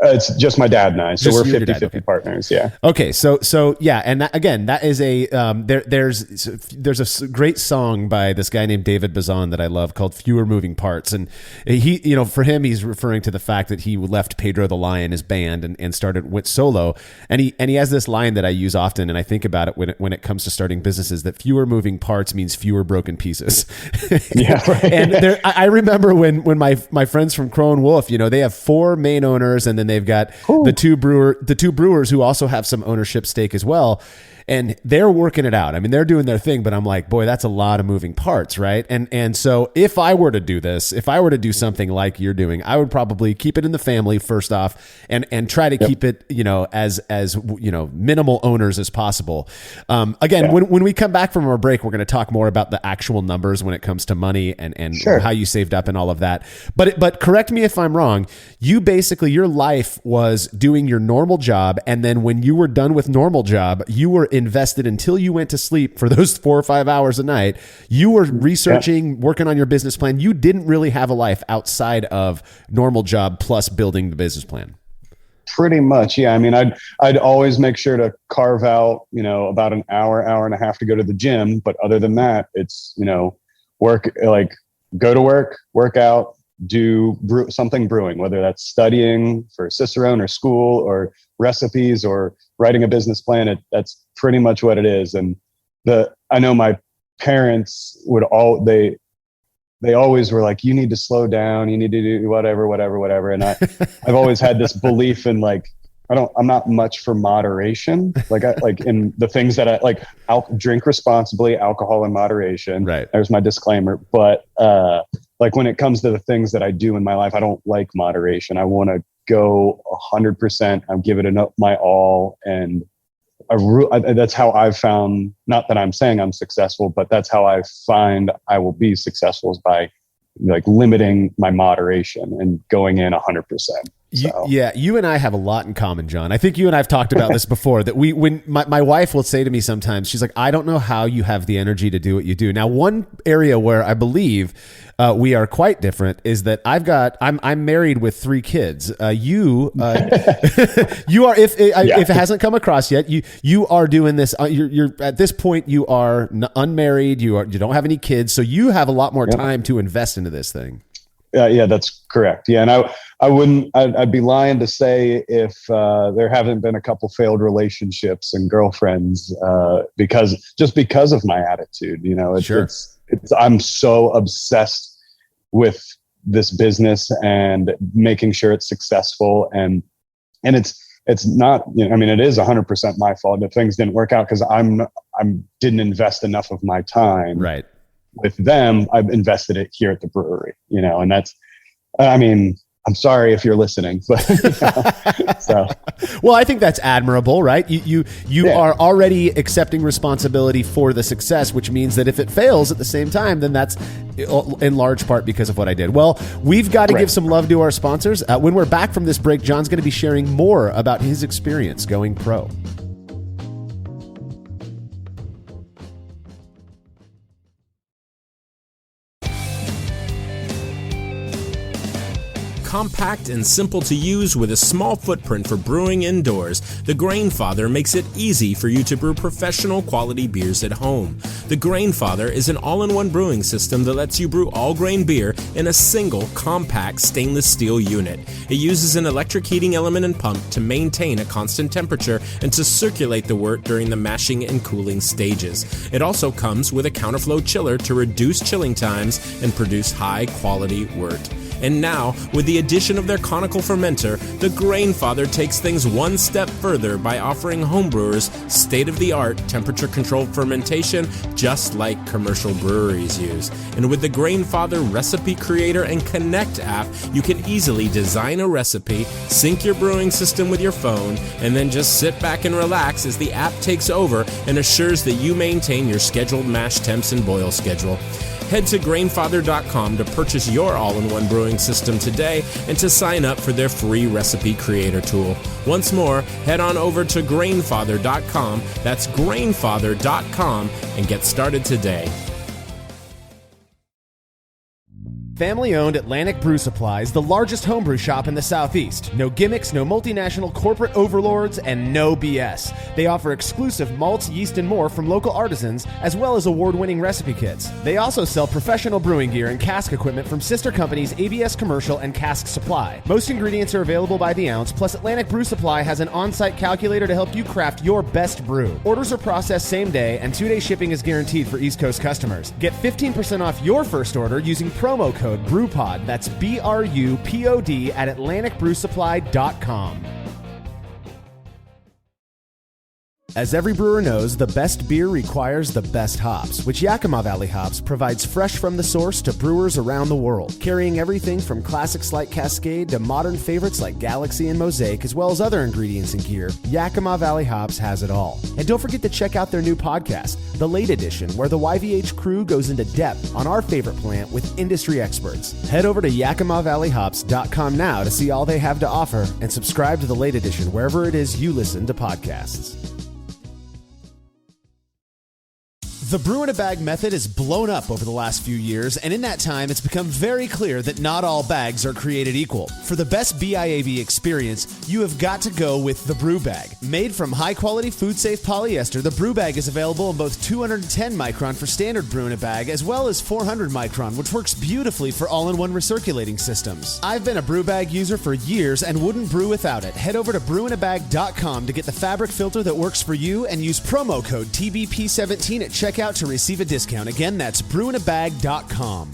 It's just my dad and I. So Just we're you and your 50-50 dad, okay. partners. Yeah. Okay. So yeah. And that is a, there's a great song by this guy named David Bazan that I love called Fewer Moving Parts. And he, for him, he's referring to the fact that he left Pedro the Lion, his band, went solo. And he has this line that I use often, and I think about it when it comes to starting businesses, that fewer moving parts means fewer broken pieces. Yeah. Right. And I remember when my friends from Crow and Wolf, they have 4 main owners, and then they've got the two brewers who also have some ownership stake as well. And they're working it out. I mean, they're doing their thing, but I'm like, boy, that's a lot of moving parts, right? And so if I were to do this, if I were to do something like you're doing, I would probably keep it in the family first off, and try to keep it, as minimal owners as possible. Again, when we come back from our break, we're going to talk more about the actual numbers when it comes to money and how you saved up and all of that. But correct me if I'm wrong. You basically, your life was doing your normal job, and then when you were done with normal job, you were invested until you went to sleep for those 4 or 5 hours a night. You were researching, working on your business plan. You didn't really have a life outside of normal job plus building the business plan. Pretty much. Yeah. I mean, I'd always make sure to carve out, about an hour and a half to go to the gym. But other than that, it's, work, like go to work, work out, do something brewing, whether that's studying for Cicerone or school or recipes or writing a business plan. That's pretty much what it is. And I know my parents would they always were like, you need to slow down, you need to do whatever. And I've always had this belief in like, I'm not much for moderation. Like in the things that I like, drink responsibly, alcohol in moderation. Right. There's my disclaimer. But like when it comes to the things that I do in my life, I don't like moderation. I want to go 100%. I'm giving it up my all. And that's how I've found, not that I'm saying I'm successful, but that's how I find I will be successful, is by like limiting my moderation and going in 100%. So. You and I have a lot in common, John. I think you and I've talked about this before, that when my wife will say to me sometimes, she's like, I don't know how you have the energy to do what you do. Now, one area where I believe we are quite different is that I'm married with 3 kids. You are, if it hasn't come across yet, you are doing this. You're at this point, you are unmarried. You don't have any kids. So you have a lot more time to invest into this thing. Yeah, that's correct. Yeah. And I'd be lying to say if there haven't been a couple failed relationships and girlfriends because of my attitude. I'm so obsessed with this business and making sure it's successful, and it's not, it is 100% my fault if things didn't work out, because I didn't invest enough of my time. Right. With them, I've invested it here at the brewery, and that's, I'm sorry if you're listening, but so. Well, I think that's admirable, right? You are already accepting responsibility for the success, which means that if it fails at the same time, then that's in large part because of what I did. Well, we've got to give some love to our sponsors. When we're back from this break, John's going to be sharing more about his experience going pro. Compact and simple to use with a small footprint for brewing indoors, the Grainfather makes it easy for you to brew professional quality beers at home. The Grainfather is an all-in-one brewing system that lets you brew all grain beer in a single compact stainless steel unit. It uses an electric heating element and pump to maintain a constant temperature and to circulate the wort during the mashing and cooling stages. It also comes with a counterflow chiller to reduce chilling times and produce high-quality wort. And now, with the addition of their conical fermenter, the Grainfather takes things one step further by offering homebrewers state-of-the-art temperature-controlled fermentation just like commercial breweries use. And with the Grainfather Recipe Creator and Connect app, you can easily design a recipe, sync your brewing system with your phone, and then just sit back and relax as the app takes over and assures that you maintain your scheduled mash temps and boil schedule. Head to Grainfather.com to purchase your all-in-one brewing system today and to sign up for their free recipe creator tool. Once more, head on over to Grainfather.com, that's Grainfather.com, and get started today. Family-owned Atlantic Brew Supply is the largest homebrew shop in the Southeast. No gimmicks, no multinational corporate overlords, and no BS. They offer exclusive malts, yeast, and more from local artisans, as well as award-winning recipe kits. They also sell professional brewing gear and cask equipment from sister companies ABS Commercial and Cask Supply. Most ingredients are available by the ounce, plus Atlantic Brew Supply has an on-site calculator to help you craft your best brew. Orders are processed same day, and 2-day shipping is guaranteed for East Coast customers. Get 15% off your first order using promo code code BREWPOD. That's BRUPOD at AtlanticBrewSupply.com. As every brewer knows, the best beer requires the best hops, which Yakima Valley Hops provides fresh from the source to brewers around the world, carrying everything from classics like Cascade to modern favorites like Galaxy and Mosaic, as well as other ingredients and gear. Yakima Valley Hops has it all. And don't forget to check out their new podcast, The Late Edition, where the YVH crew goes into depth on our favorite plant with industry experts. Head over to YakimaValleyHops.com now to see all they have to offer and subscribe to The Late Edition wherever it is you listen to podcasts. The brew in a bag method has blown up over the last few years, and in that time, it's become very clear that not all bags are created equal. For the best BIAV experience, you have got to go with the Brew Bag. Made from high-quality, food-safe polyester, the Brew Bag is available in both 210 micron for standard brew in a bag, as well as 400 micron, which works beautifully for all-in-one recirculating systems. I've been a Brew Bag user for years and wouldn't brew without it. Head over to brewinabag.com to get the fabric filter that works for you and use promo code TBP17 at checkout to receive a discount. Again, that's brewinabag.com.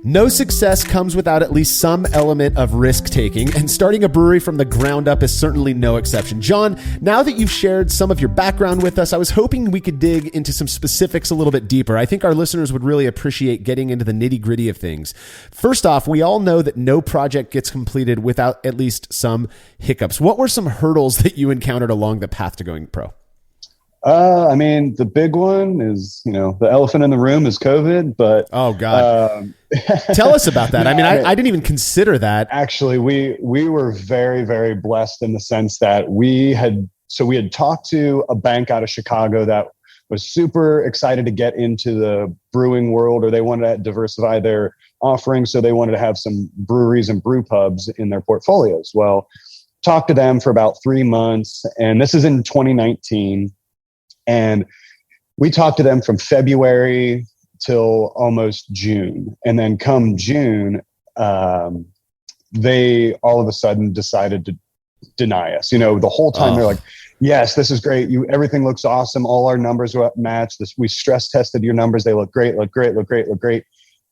No success comes without at least some element of risk-taking, and starting a brewery from the ground up is certainly no exception. John, now that you've shared some of your background with us, I was hoping we could dig into some specifics a little bit deeper. I think our listeners would really appreciate getting into the nitty-gritty of things. First off, we all know that no project gets completed without at least some hiccups. What were some hurdles that you encountered along the path to going pro? I mean, the big one is, the elephant in the room is COVID, but oh God, tell us about that. I mean, I didn't even consider that. Actually, we were very, very blessed in the sense that we had talked to a bank out of Chicago that was super excited to get into the brewing world, or they wanted to diversify their offerings. So they wanted to have some breweries and brew pubs in their portfolios. Well, talked to them for about 3 months, and this is in 2019. And we talked to them from February till almost June. And then come June, they all of a sudden decided to deny us. The whole time they're like, yes, this is great. Everything looks awesome. All our numbers are matched. We stress tested your numbers. They look great, look great, look great, look great.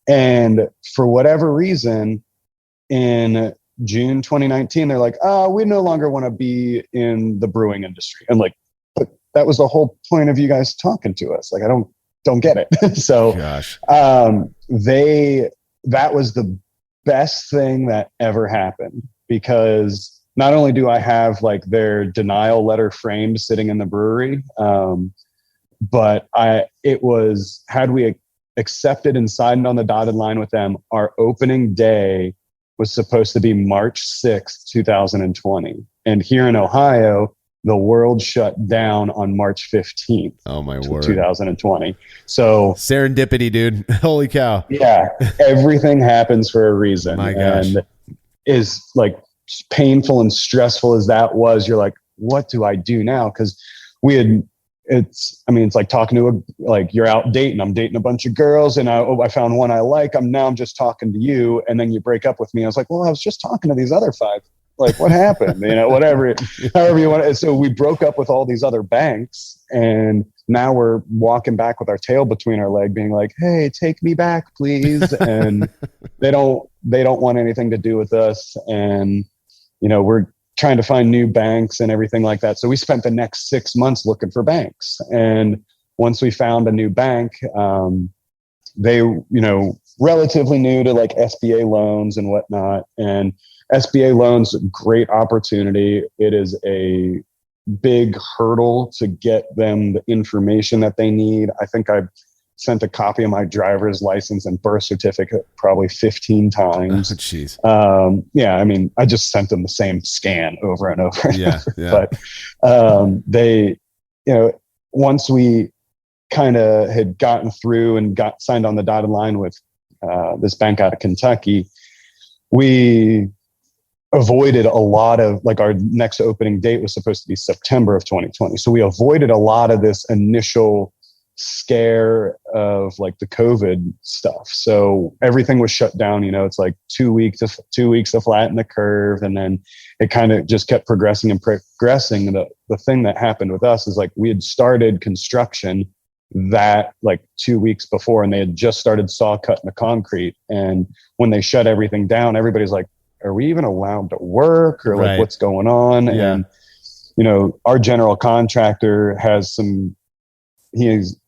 And for whatever reason, in June 2019, they're like, we no longer want to be in the brewing industry. And like, that was the whole point of you guys talking to us. Like, I don't get it. So, gosh, that was the best thing that ever happened, because not only do I have like their denial letter framed sitting in the brewery, but had we accepted and signed on the dotted line with them, our opening day was supposed to be March 6th, 2020. And here in Ohio, the world shut down on March 15th. Oh my word. 2020. So serendipity, dude. Holy cow. Yeah. Everything happens for a reason. My gosh. And is like painful and stressful as that was, you're like, what do I do now? Cause it's like talking to you're out dating. I'm dating a bunch of girls and I found one I like. I'm just talking to you. And then you break up with me. I was like, well, I was just talking to these other 5. Like, what happened? However you want it. So we broke up with all these other banks, and now we're walking back with our tail between our leg, being like, "Hey, take me back, please." And they don't want anything to do with us. And we're trying to find new banks and everything like that. So we spent the next 6 months looking for banks. And once we found a new bank, they relatively new to like SBA loans and whatnot. And SBA loans, great opportunity. It is a big hurdle to get them the information that they need. I think I sent a copy of my driver's license and birth certificate probably 15 times. Oh, jeez. I just sent them the same scan over and over. And yeah. over. But they, once we kind of had gotten through and got signed on the dotted line with this bank out of Kentucky, we avoided a lot of, like, our next opening date was supposed to be September of 2020. So we avoided a lot of this initial scare of like the COVID stuff. So everything was shut down. It's like 2 weeks to flatten the curve. And then it kind of just kept progressing and progressing. The thing that happened with us is like we had started construction that like 2 weeks before, and they had just started saw cutting the concrete. And when they shut everything down, everybody's like, are we even allowed to work, or like what's going on? Yeah. And, our general contractor he's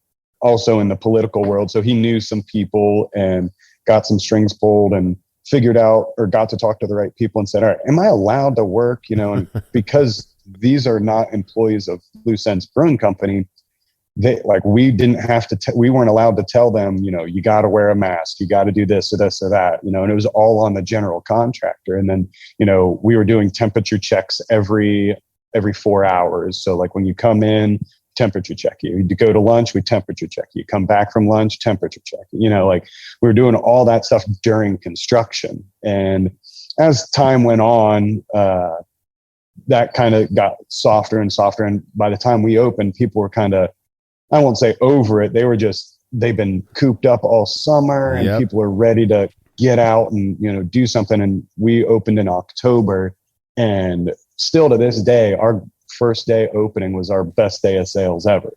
also in the political world. So he knew some people and got some strings pulled and figured out, or got to talk to the right people and said, all right, am I allowed to work? And because these are not employees of Loose Ends Brewing Company, we weren't allowed to tell them, you got to wear a mask, you got to do this or this or that, and it was all on the general contractor. And then, we were doing temperature checks every 4 hours. So like when you come in, temperature check you. You go to lunch, we temperature check you. Come back from lunch, temperature check. Like we were doing all that stuff during construction. And as time went on, that kind of got softer and softer. And by the time we opened, people were kind of, I won't say over it. They've been cooped up all summer, and people are ready to get out and, do something. And we opened in October, and still to this day, our first day opening was our best day of sales ever.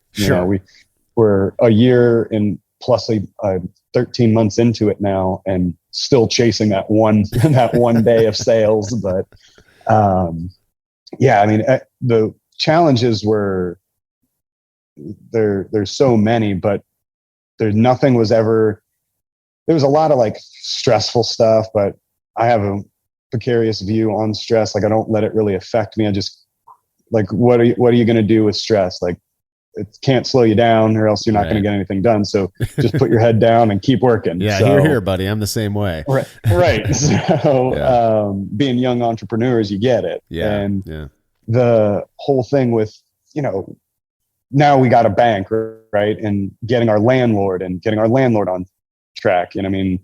We're a year and plus 13 months into it now, and still chasing that one day of sales. But the challenges were there's so many, but there was a lot of like stressful stuff, but I have a precarious view on stress. Like I don't let it really affect me. I just like, what are you going to do with stress? Like it can't slow you down, or else you're not going to get anything done. So just put your head down and keep working. Yeah. So, Here, buddy. I'm the same way. Right. So, being young entrepreneurs, you get it. Yeah. And the whole thing with, now we got a bank, right? And getting our landlord on track. And I mean,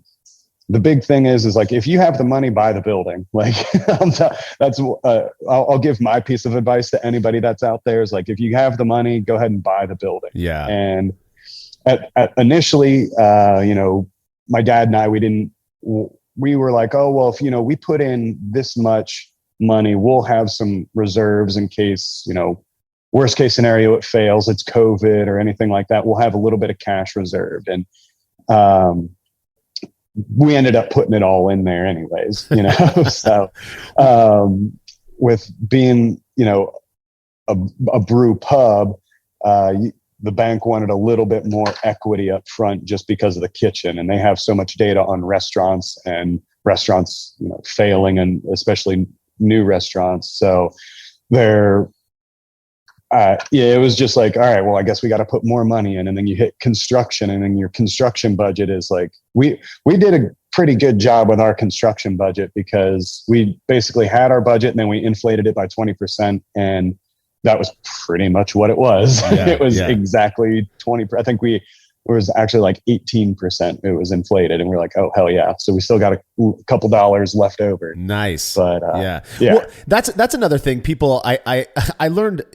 the big thing is like, if you have the money, buy the building. Like I'll give my piece of advice to anybody that's out there, is like, if you have the money, go ahead and buy the building. Yeah. And initially, my dad and I, we were like, oh, well, if, we put in this much money, we'll have some reserves in case, worst case scenario, it fails, it's COVID or anything like that. We'll have a little bit of cash reserved. And, we ended up putting it all in there anyways, so, with being, a brew pub, the bank wanted a little bit more equity up front just because of the kitchen. And they have so much data on restaurants, failing, and especially new restaurants. So it was just like, all right, well, I guess we got to put more money in. And then you hit construction, and then your construction budget is like, we did a pretty good job with our construction budget, because we basically had our budget and then we inflated it by 20%. And that was pretty much what it was. It was exactly 20. I think it was actually like 18%. It was inflated, and we're like, oh, hell yeah. So we still got a couple dollars left over. Nice. But yeah. Well, that's another thing. People, I learned,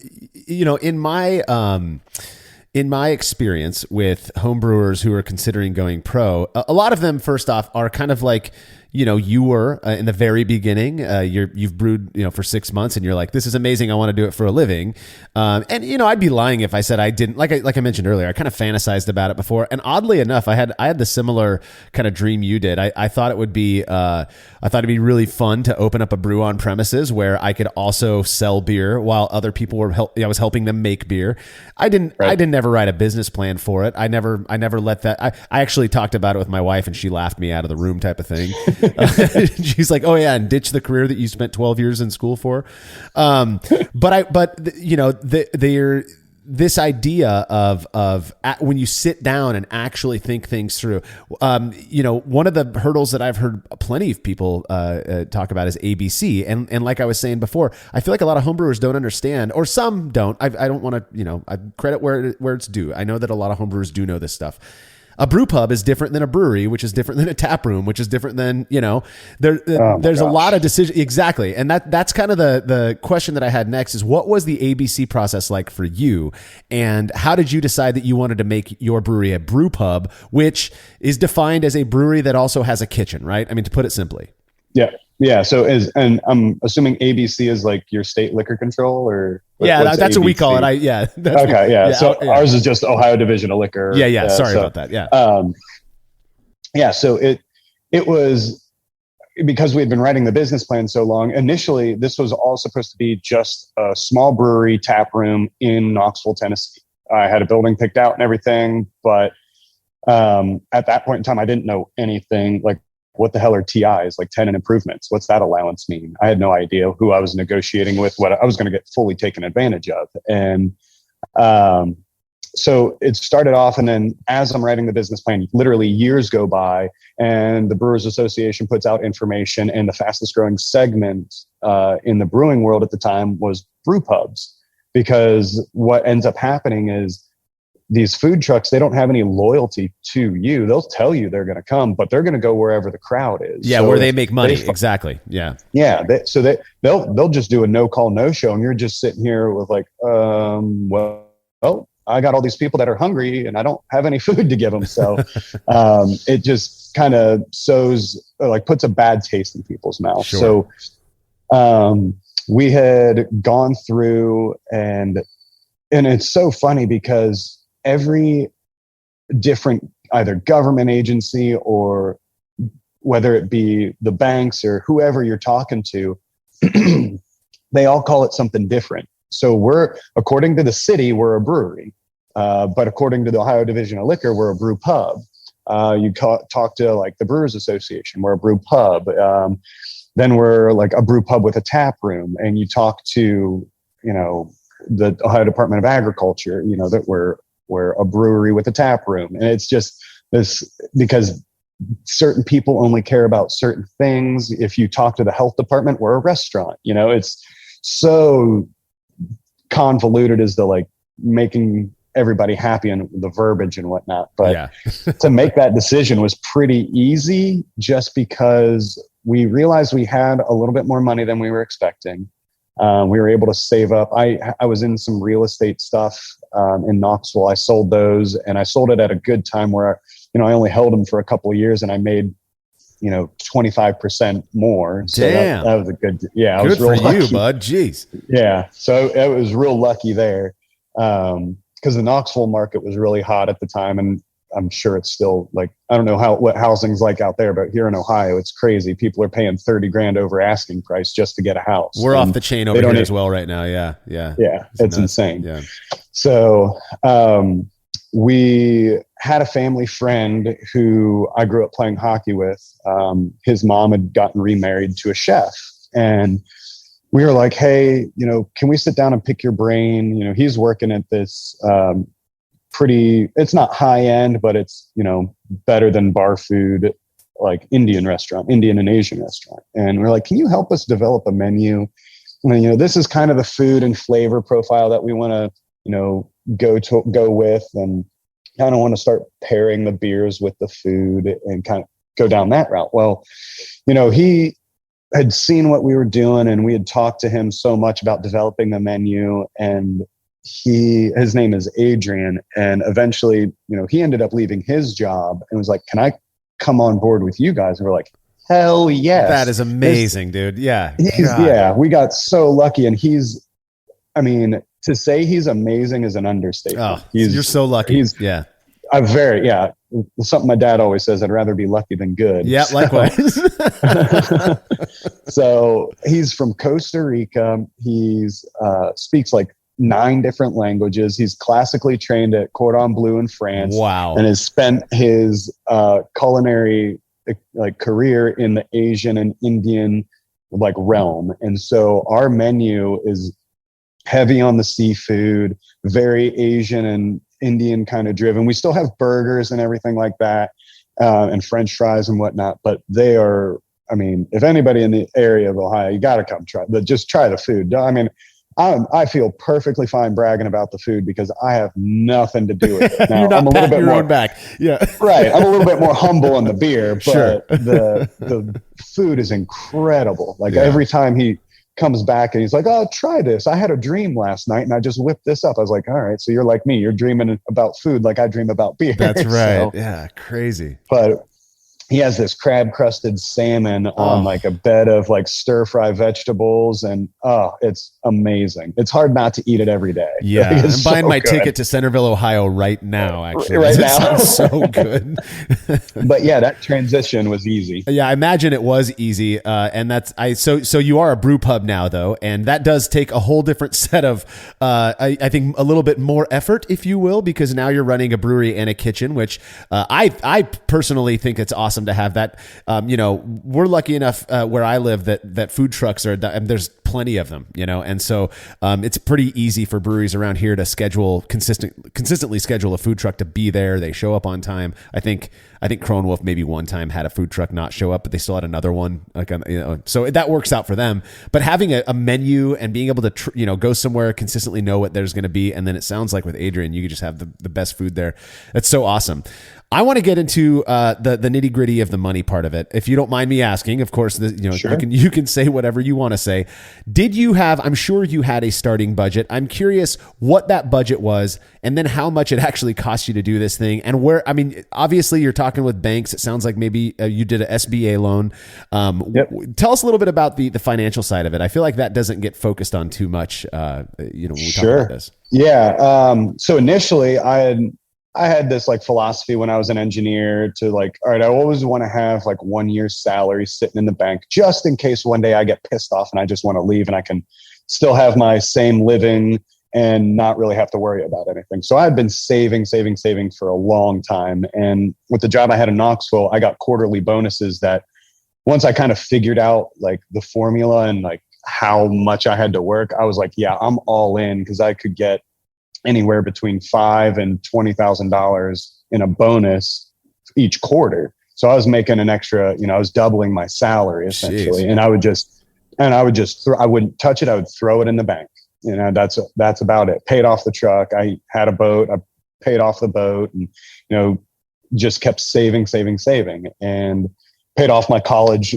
in my experience with homebrewers who are considering going pro, a lot of them, first off, are kind of like, you were in the very beginning, you've brewed, for 6 months, and you're like, this is amazing, I want to do it for a living. And I'd be lying if I said I didn't. Like I mentioned earlier, I kind of fantasized about it before. And oddly enough, I had the similar kind of dream you did. I thought it'd be really fun to open up a brew on premises where I could also sell beer while other people were I was helping them make beer. I didn't ever write a business plan for it. I never let that. I actually talked about it with my wife, and she laughed me out of the room, type of thing. She's like, oh yeah, and ditch the career that you spent 12 years in school for. This idea of when you sit down and actually think things through, one of the hurdles that I've heard plenty of people talk about is ABC. And like I was saying before, I feel like a lot of homebrewers don't understand, or some don't. I don't want to, I credit where it's due. I know that a lot of homebrewers do know this stuff. A brew pub is different than a brewery, which is different than a tap room, which is different than, there's a lot of decisions. Exactly. And that's kind of the question that I had next is, what was the ABC process like for you? And how did you decide that you wanted to make your brewery a brew pub, which is defined as a brewery that also has a kitchen, right? I mean, to put it simply. Yeah. Yeah. And I'm assuming ABC is like your state liquor control, or that's what we call it. Okay. Ours is just Ohio Division of Liquor. Yeah. Sorry about that. Yeah. So it was because we had been writing the business plan so long. Initially, this was all supposed to be just a small brewery tap room in Knoxville, Tennessee. I had a building picked out and everything, but at that point in time, I didn't know anything. Like, what the hell are TIs, like tenant improvements? What's that allowance mean? I had no idea who I was negotiating with, what I was going to get fully taken advantage of. And so it started off, and then as I'm writing the business plan, literally years go by, and the Brewers Association puts out information, and the fastest growing segment in the brewing world at the time was brew pubs, because what ends up happening is these food trucks, they don't have any loyalty to you. They'll tell you they're going to come, but they're going to go wherever the crowd is. Yeah, so where they make money. Exactly. Yeah. Yeah. They'll just do a no call, no show, and you're just sitting here with like, well, I got all these people that are hungry and I don't have any food to give them. So it just kind of puts a bad taste in people's mouth. Sure. So we had gone through, and it's so funny because every different either government agency, or whether it be the banks or whoever you're talking to, they all call it something different. So according to the city, we're a brewery. But according to the Ohio Division of Liquor, we're a brew pub. You talk to like the Brewers Association, we're a brew pub. Then we're like a brew pub with a tap room. And you talk to, the Ohio Department of Agriculture, that we're a brewery with a tap room. And it's just this, because certain people only care about certain things. If you talk to the health department, we're a restaurant. It's so convoluted as to like making everybody happy and the verbiage and whatnot. But to make that decision was pretty easy, just because we realized we had a little bit more money than we were expecting. We were able to save up. I was in some real estate stuff in Knoxville. I sold those, and I sold it at a good time where, I only held them for a couple of years, and I made, 25% more. So damn. That was a good, I good was real for lucky. You, bud. Jeez. Yeah. So I was real lucky there. Because the Knoxville market was really hot at the time, and I'm sure it's still like, I don't know what housing's like out there, but here in Ohio, it's crazy. People are paying $30,000 over asking price just to get a house. We're off the chain over here as well right now. Yeah. It's insane. Yeah. So we had a family friend who I grew up playing hockey with. His mom had gotten remarried to a chef, and we were like, hey, can we sit down and pick your brain? He's working at this it's not high end, but it's, better than bar food, like Indian and Asian restaurant. And we're like, can you help us develop a menu? And, this is kind of the food and flavor profile that we want to, go with, and kind of want to start pairing the beers with the food and kind of go down that route. Well, he had seen what we were doing, and we had talked to him so much about developing the menu, and his name is Adrian. And eventually, he ended up leaving his job and was like, can I come on board with you guys? And we're like, hell yes. That is amazing, dude. Yeah. We got so lucky. And to say he's amazing is an understatement. Oh, you're so lucky. Something my dad always says, I'd rather be lucky than good. Yeah, likewise. So he's from Costa Rica. He's speaks like 9 different languages. He's classically trained at Cordon Bleu in France. Wow. And has spent his culinary career in the Asian and Indian realm. And so our menu is heavy on the seafood, very Asian and Indian kind of driven. We still have burgers and everything like that, and French fries and whatnot, but they are, if anybody in the area of Ohio, you got to come just try the food. I feel perfectly fine bragging about the food because I have nothing to do with it. Now, You're not I'm a little patting bit your more own back. Yeah. right. I'm a little bit more humble on the beer, but Sure. the food is incredible. Like Yeah. every time he comes back and he's like, "Oh, try this. I had a dream last night and I just whipped this up." I was like, "All right, so you're like me. You're dreaming about food like I dream about beer." That's right. So, Yeah. Crazy. but he has this crab crusted salmon on like a bed of like stir fry vegetables, and it's amazing. It's hard not to eat it every day. Yeah, Like, I'm it's buying so my good. ticket to Centerville, Ohio right now, actually. Right It now. sounds so good. But yeah, that transition was easy. Yeah, I imagine it was easy, and so you are a brew pub now, though, and that does take a whole different set of, I think, a little bit more effort, if you will, because now you're running a brewery and a kitchen, which I personally think it's awesome to have that. We're lucky enough where I live that food trucks are, and there's plenty of them, and so it's pretty easy for breweries around here to consistently schedule a food truck to be there. They show up on time. I think Crown Wolf maybe one time had a food truck not show up, but they still had another one. So that works out for them. But having a menu and being able to go somewhere, consistently know what there's going to be, and then it sounds like with Adrian, you could just have the best food there. That's so awesome. I want to get into the nitty gritty of the money part of it, if you don't mind me asking. Of course, Sure. you can say whatever you want to say. Did you have? I'm sure you had a starting budget. I'm curious what that budget was, and then how much it actually cost you to do this thing, and where. I mean, obviously, you're talking with banks. It sounds like maybe you did an SBA loan. Yep. Tell us a little bit about the financial side of it. I feel like that doesn't get focused on too much. When we talk about this. Yeah. So initially, I had this like philosophy when I was an engineer to like, all right, I always want to have like 1 year's salary sitting in the bank just in case one day I get pissed off and I just want to leave and I can still have my same living and not really have to worry about anything. So I've been saving for a long time. And with the job I had in Knoxville, I got quarterly bonuses that once I kind of figured out like the formula and like how much I had to work, I was like, yeah, I'm all in, because I could get anywhere between $5,000 and $20,000 in a bonus each quarter. So I was making an extra, I was doubling my salary essentially. Jeez. And I wouldn't touch it. I would throw it in the bank. That's about it. Paid off the truck. I had a boat. I paid off the boat, and, just kept saving and paid off my college,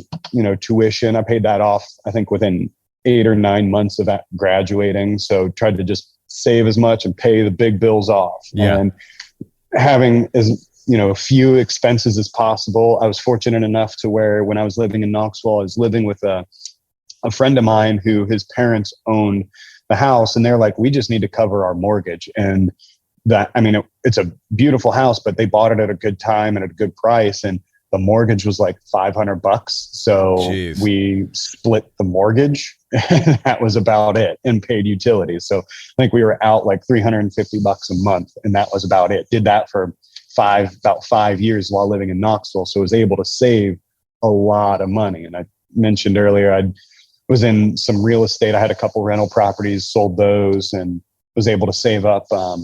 tuition. I paid that off, I think, within 8 or 9 months of graduating. So tried to just save as much and pay the big bills off. Yeah. And having as few expenses as possible. I was fortunate enough to where when I was living in Knoxville, I was living with a friend of mine who his parents owned the house, and they're like, we just need to cover our mortgage. And it's a beautiful house, but they bought it at a good time and at a good price, and the mortgage was like $500. So Jeez. we split the mortgage, and that was about it, and paid utilities. So I think we were out like $350 a month, and that was about it. Did that for about 5 years while living in Knoxville. So I was able to save a lot of money. And I mentioned earlier, I was in some real estate. I had a couple rental properties, sold those, and was able to save up a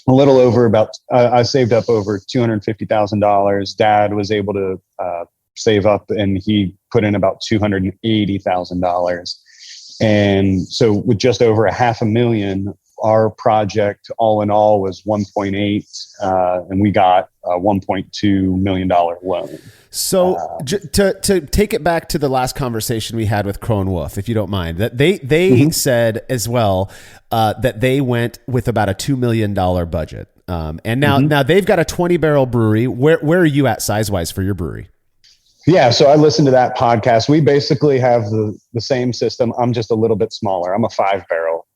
little over I saved up over $250,000. Dad was able to save up, and he put in about $280,000. And so with just over $500,000, our project all in all was 1.8, and we got a $1.2 million loan. So to take it back to the last conversation we had with Crown Wolf, if you don't mind, that they said as well that they went with about a $2 million budget, and now they've got a 20-barrel brewery. Where are you at size-wise for your brewery? Yeah, so I listened to that podcast. We basically have the same system. I'm just a little bit smaller. I'm a 5-barrel.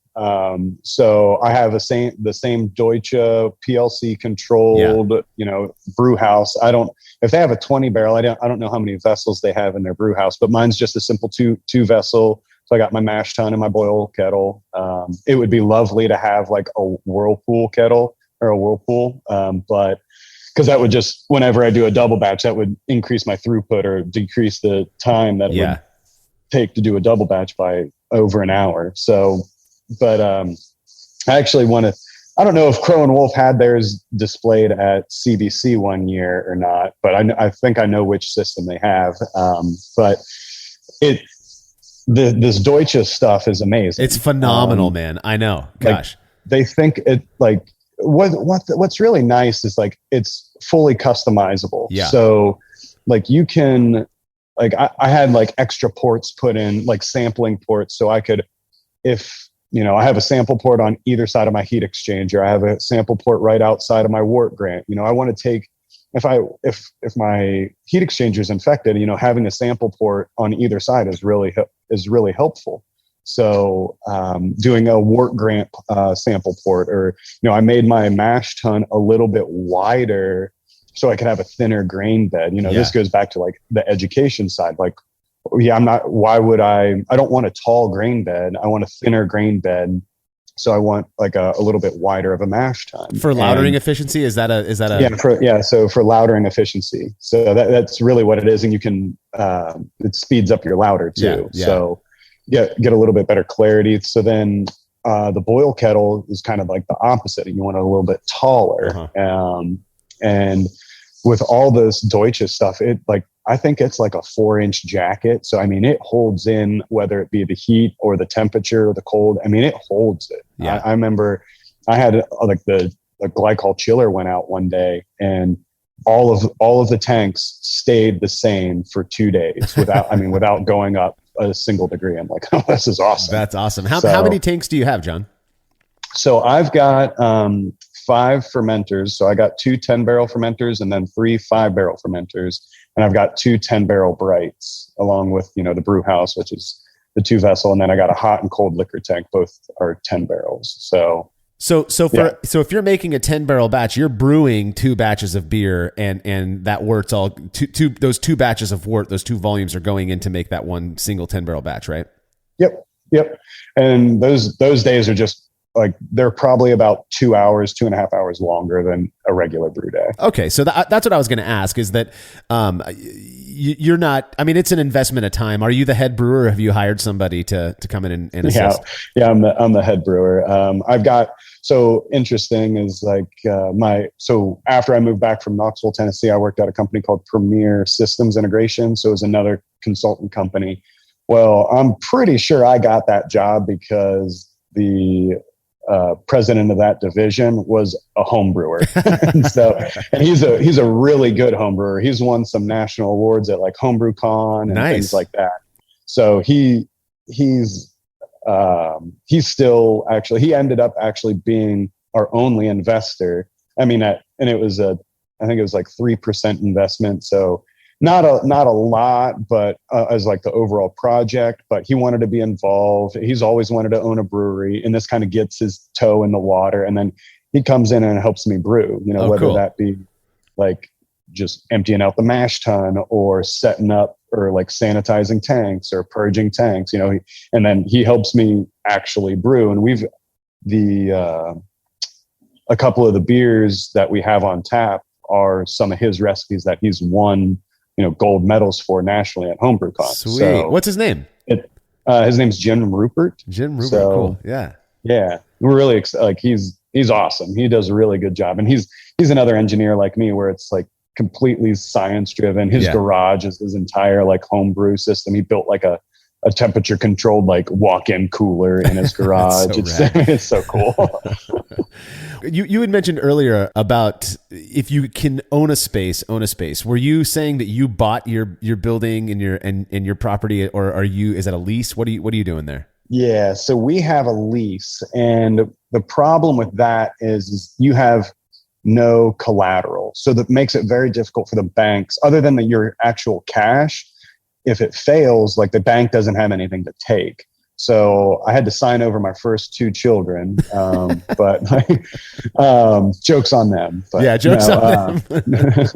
So I have the same Deutsche PLC controlled, brew house. If they have a 20-barrel, I don't know how many vessels they have in their brew house, but mine's just a simple two vessel. So I got my mash tun and my boil kettle. It would be lovely to have like a Whirlpool kettle or a Whirlpool, but because that would just, whenever I do a double batch, that would increase my throughput or decrease the time that it would take to do a double batch by over an hour. So, but I actually I don't know if Crow and Wolf had theirs displayed at CBC one year or not, but I think I know which system they have. But this Deutsche stuff is amazing. It's phenomenal, man. I know. Gosh. Like, they think it like what's really nice is like it's fully customizable. Yeah. So like you can like I had like extra ports put in, like sampling ports, so I could, if I have a sample port on either side of my heat exchanger, I have a sample port right outside of my wort grant. I want to take, if my heat exchanger is infected, having a sample port on either side is really helpful. So doing a wort grant sample port, or I made my mash tun a little bit wider so I could have a thinner grain bed. This goes back to like the education side. Like, I don't want a tall grain bed. I want a thinner grain bed. So I want like a little bit wider of a mash tun. For lautering efficiency, is that a so for lautering efficiency. So that's really what it is. And you can it speeds up your lauter too. Yeah. So get a little bit better clarity. So then the boil kettle is kind of like the opposite. You want it a little bit taller. And with all this Deutsche stuff, I think it's like a 4-inch jacket. So, it holds in, whether it be the heat or the temperature or the cold. it holds it. Yeah. I remember I had like the glycol chiller went out one day, and all of the tanks stayed the same for 2 days without going up a single degree. I'm like, oh, this is awesome. That's awesome. How many tanks do you have, John? So I've got 5 fermenters. So I got 2 10-barrel fermenters and then 3 5-barrel fermenters. And I've got 2 10-barrel brights along with, the brew house, which is the 2-vessel. And then I got a hot and cold liquor tank. Both are 10 barrels. So if you're making a 10-barrel batch, you're brewing 2 batches of beer, and that wort's all those 2 batches of wort, those 2 volumes are going in to make that one single 10-barrel batch, right? Yep. And those days are just like, they're probably about 2.5 hours longer than a regular brew day. Okay. So that's what I was going to ask, is that you're not, it's an investment of time. Are you the head brewer, or have you hired somebody to come in and assist? Yeah. I'm the head brewer. So interesting is like so after I moved back from Knoxville, Tennessee, I worked at a company called Premier Systems Integration. So it was another consultant company. Well, I'm pretty sure I got that job because the president of that division was a home brewer. and he's a really good home brewer. He's won some national awards at like HomebrewCon and things like that. So he's still actually, he ended up actually being our only investor. And it was I think it was like 3% investment. So not a lot, but as like the overall project, but he wanted to be involved. He's always wanted to own a brewery, and this kind of gets his toe in the water. And then he comes in and helps me brew, whether that be like just emptying out the mash tun or setting up or like sanitizing tanks or purging tanks, and then he helps me actually brew. And we've a couple of the beers that we have on tap are some of his recipes that he's won gold medals for nationally at HomebrewCon. Sweet. So what's his name? His name's Jim Rupert. Jim Rupert. Cool. Yeah. We're really excited. Like he's awesome. He does a really good job. And he's another engineer like me, where it's like completely science driven. His garage is his entire like homebrew system. He built like a temperature controlled like walk-in cooler in his garage. It's so cool. You had mentioned earlier about if you can own a space. Were you saying that you bought your building and your property, or is that a lease? What are you doing there? Yeah, so we have a lease, and the problem with that is you have no collateral. So that makes it very difficult for the banks, other than your actual cash. If it fails, like the bank doesn't have anything to take. So I had to sign over my first 2 children, but jokes on them. But, jokes on them.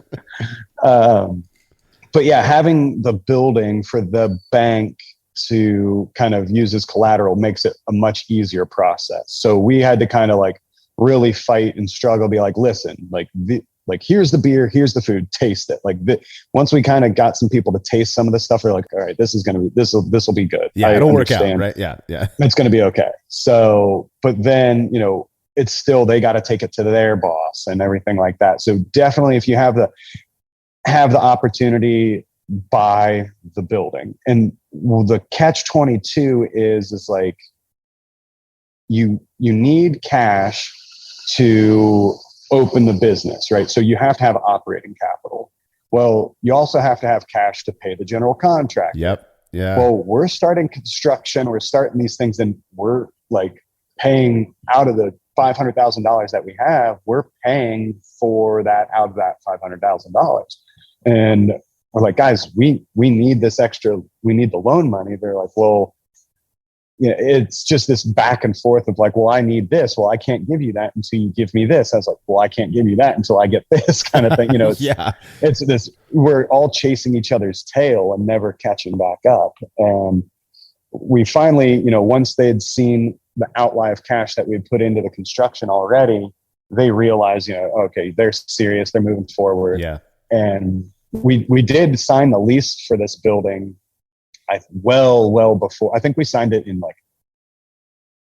But yeah, having the building for the bank to kind of use as collateral makes it a much easier process. So we had to kind of like really fight and struggle, be like, listen, like here's the beer, here's the food, taste it. Once we kind of got some people to taste some of the stuff, they're like, all right, this will be good. Yeah, it'll work out, right? Yeah. It's going to be okay. So, but then, it's still, they got to take it to their boss and everything like that. So definitely if you have the opportunity, buy the building. And the catch-22 is like, you need cash to open the business, right? So you have to have operating capital. Well, you also have to have cash to pay the general contractor. Yep. Yeah. Well, we're starting construction, we're starting these things, and we're like paying out of the $500,000 that we have, we're paying for that out of that $500,000. And we're like, guys, we need this extra, we need the loan money. They're like, well, you know, it's just this back and forth of like, well, I need this. Well, I can't give you that until you give me this. I was like, well, I can't give you that until I get this kind of thing. You know, it's this, we're all chasing each other's tail and never catching back up. And we finally, you know, once they'd seen the outlay of cash that we'd put into the construction already, they realized, you know, okay, they're serious. They're moving forward. Yeah. And we did sign the lease for this building well before. I think we signed it in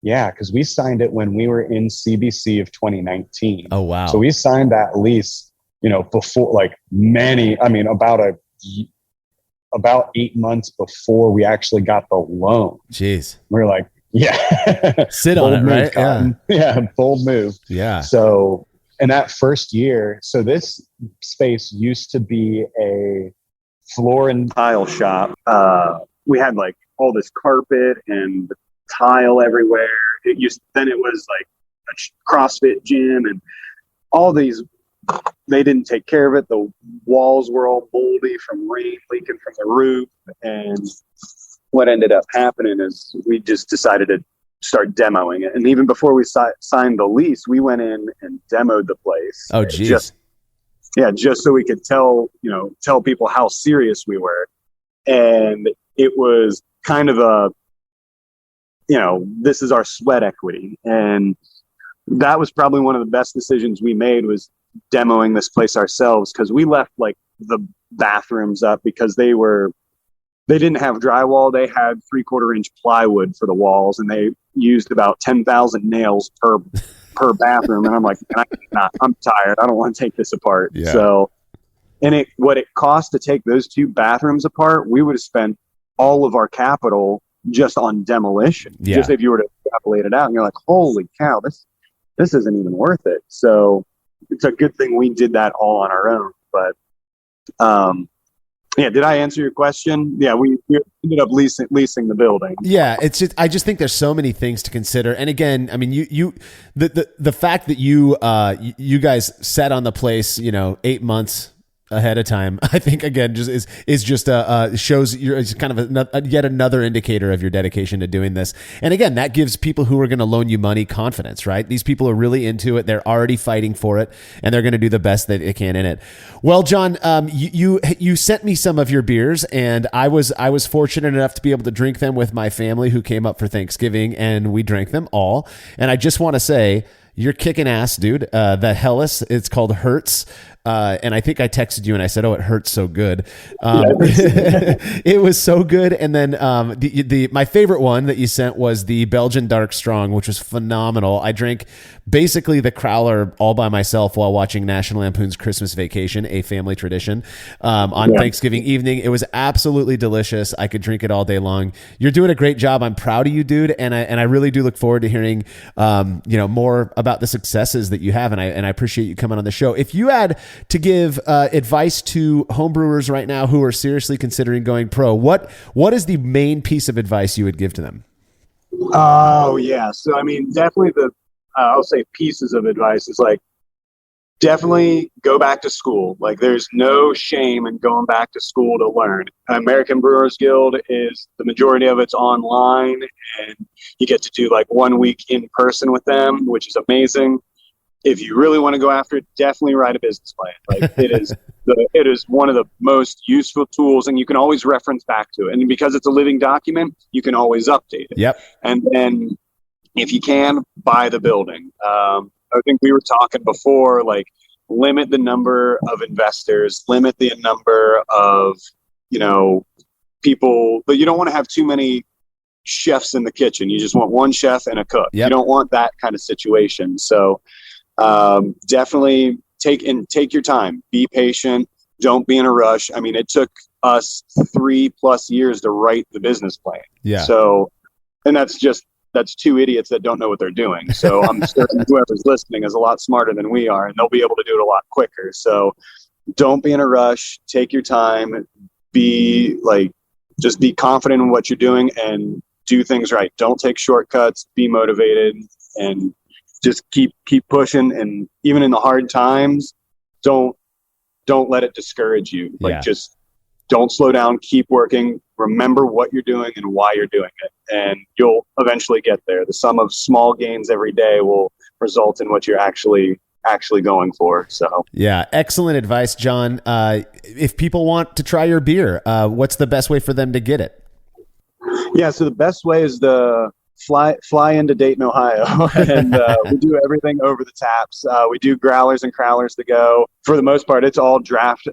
because we signed it when we were in CBC of 2019. Oh, wow. So we signed that lease, you know, before about 8 months before we actually got the loan. Jeez. We were like, yeah. Sit on it, right? Cotton. Yeah, bold move. Yeah. So in that first year, so this space used to be a floor and tile shop. We had like all this carpet and tile everywhere. Then it was like a CrossFit gym and all these. They didn't take care of it. The walls were all moldy from rain leaking from the roof. And what ended up happening is we just decided to start demoing it. And even before we signed the lease, we went in and demoed the place. Oh, geez. Just so we could tell people how serious we were. And it was kind of this is our sweat equity. And that was probably one of the best decisions we made, was demoing this place ourselves, because we left like the bathrooms up because they didn't have drywall. They had 3/4 inch plywood for the walls, and they used about 10,000 nails per bathroom. And I'm like, I'm tired. I don't want to take this apart. Yeah. So, and what it cost to take those 2 bathrooms apart, we would have spent all of our capital just on demolition. Yeah. Just if you were to extrapolate it out, and you're like, holy cow, this isn't even worth it. So it's a good thing we did that all on our own. But did I answer your question? Yeah, we ended up leasing the building. Yeah, it's just, I just think there's so many things to consider. And again, I mean, the fact that you guys sat on the place, 8 months ahead of time, I think again just shows it's kind of yet another indicator of your dedication to doing this. And again, that gives people who are going to loan you money confidence, right? These people are really into it. They're already fighting for it, and they're going to do the best that they can in it. Well, John, you sent me some of your beers, and I was fortunate enough to be able to drink them with my family who came up for Thanksgiving, and we drank them all. And I just want to say, you're kicking ass, dude. The Helles, it's called Hertz. And I think I texted you and I said, "Oh, it hurts so good." It was so good. And then my favorite one that you sent was the Belgian Dark Strong, which was phenomenal. I drank basically the crowler all by myself while watching National Lampoon's Christmas Vacation, a family tradition, on Thanksgiving evening. It was absolutely delicious. I could drink it all day long. You're doing a great job. I'm proud of you, dude. And I really do look forward to hearing more about the successes that you have. And I appreciate you coming on the show. If you had to give advice to homebrewers right now who are seriously considering going pro, what is the main piece of advice you would give to them? Oh yeah. So, I mean, definitely I'll say pieces of advice is like, definitely go back to school. Like, there's no shame in going back to school to learn. American Brewers Guild is, the majority of it's online, and you get to do like 1 week in person with them, which is amazing. If you really want to go after it, definitely write a business plan. Like, it is one of the most useful tools, and you can always reference back to it. And because it's a living document, you can always update it. Yep. And then if you can, buy the building. I think we were talking before, like, limit the number of investors, limit the number of, people, but you don't want to have too many chefs in the kitchen. You just want one chef and a cook. Yep. You don't want that kind of situation. So definitely take your time, be patient. Don't be in a rush. I mean, it took us 3+ years to write the business plan. Yeah. So, and that's two idiots that don't know what they're doing. So I'm certain whoever's listening is a lot smarter than we are, and they'll be able to do it a lot quicker. So don't be in a rush. Take your time. Just be confident in what you're doing and do things right. Don't take shortcuts. Be motivated and just keep pushing. And even in the hard times, don't let it discourage you. Just don't slow down. Keep working. Remember what you're doing and why you're doing it, and you'll eventually get there. The sum of small gains every day will result in what you're actually going for. So yeah, excellent advice, John. If people want to try your beer, what's the best way for them to get it? Yeah, so the best way is to fly into Dayton, Ohio, and we do everything over the taps. We do growlers and crowlers to go. For the most part, it's all draft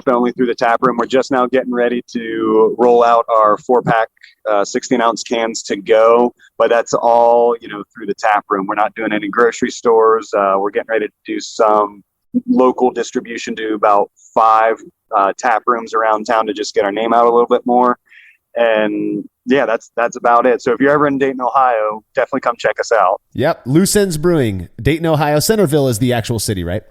only through the tap room. We're just now getting ready to roll out our 4-pack 16-ounce cans to go, but that's all through the tap room. We're not doing any grocery stores. We're getting ready to do some local distribution to about 5 tap rooms around town to just get our name out a little bit more. And yeah, that's about it. So if you're ever in Dayton, Ohio, definitely come check us out. Yep. Loose Ends Brewing, Dayton, Ohio. Centerville is the actual city, right?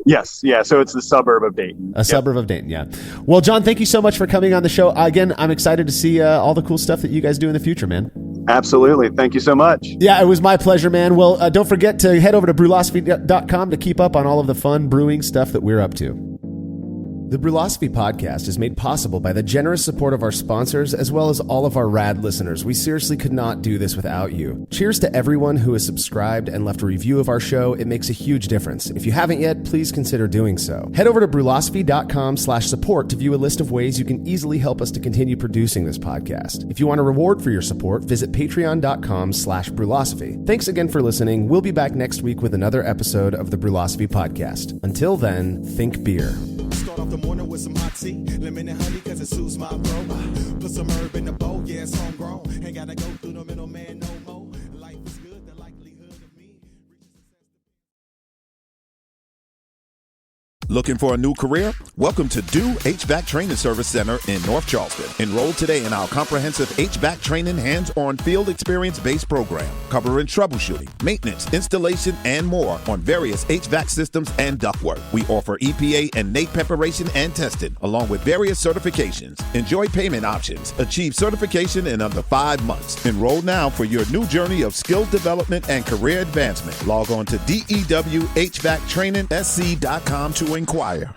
Yes. Yeah. So it's the suburb of Dayton. Suburb of Dayton. Yeah. Well, John, thank you so much for coming on the show. Again, I'm excited to see all the cool stuff that you guys do in the future, man. Absolutely. Thank you so much. Yeah, it was my pleasure, man. Well, don't forget to head over to brewlosophy.com to keep up on all of the fun brewing stuff that we're up to. The Brewlosophy podcast is made possible by the generous support of our sponsors as well as all of our rad listeners. We seriously could not do this without you. Cheers to everyone who has subscribed and left a review of our show. It makes a huge difference. If you haven't yet, please consider doing so. Head over to brewlosophy.com/support to view a list of ways you can easily help us to continue producing this podcast. If you want a reward for your support, visit patreon.com/brewlosophy. Thanks again for listening. We'll be back next week with another episode of the Brewlosophy podcast. Until then, think beer. Start off the morning with some hot tea, lemon and honey, cause it soothes my throat. Put some herb in the bowl, yeah, it's homegrown. Ain't gotta go through the middleman no more. Life is good, the likelihood of me. Looking for a new career? Welcome to Do HVAC Training Service Center in North Charleston. Enroll today in our comprehensive HVAC training hands-on field experience-based program, covering troubleshooting, maintenance, installation, and more on various HVAC systems and ductwork. We offer EPA and NATE preparation and testing, along with various certifications. Enjoy payment options. Achieve certification in under 5 months. Enroll now for your new journey of skill development and career advancement. Log on to dewhvactrainingsc.com to inquire.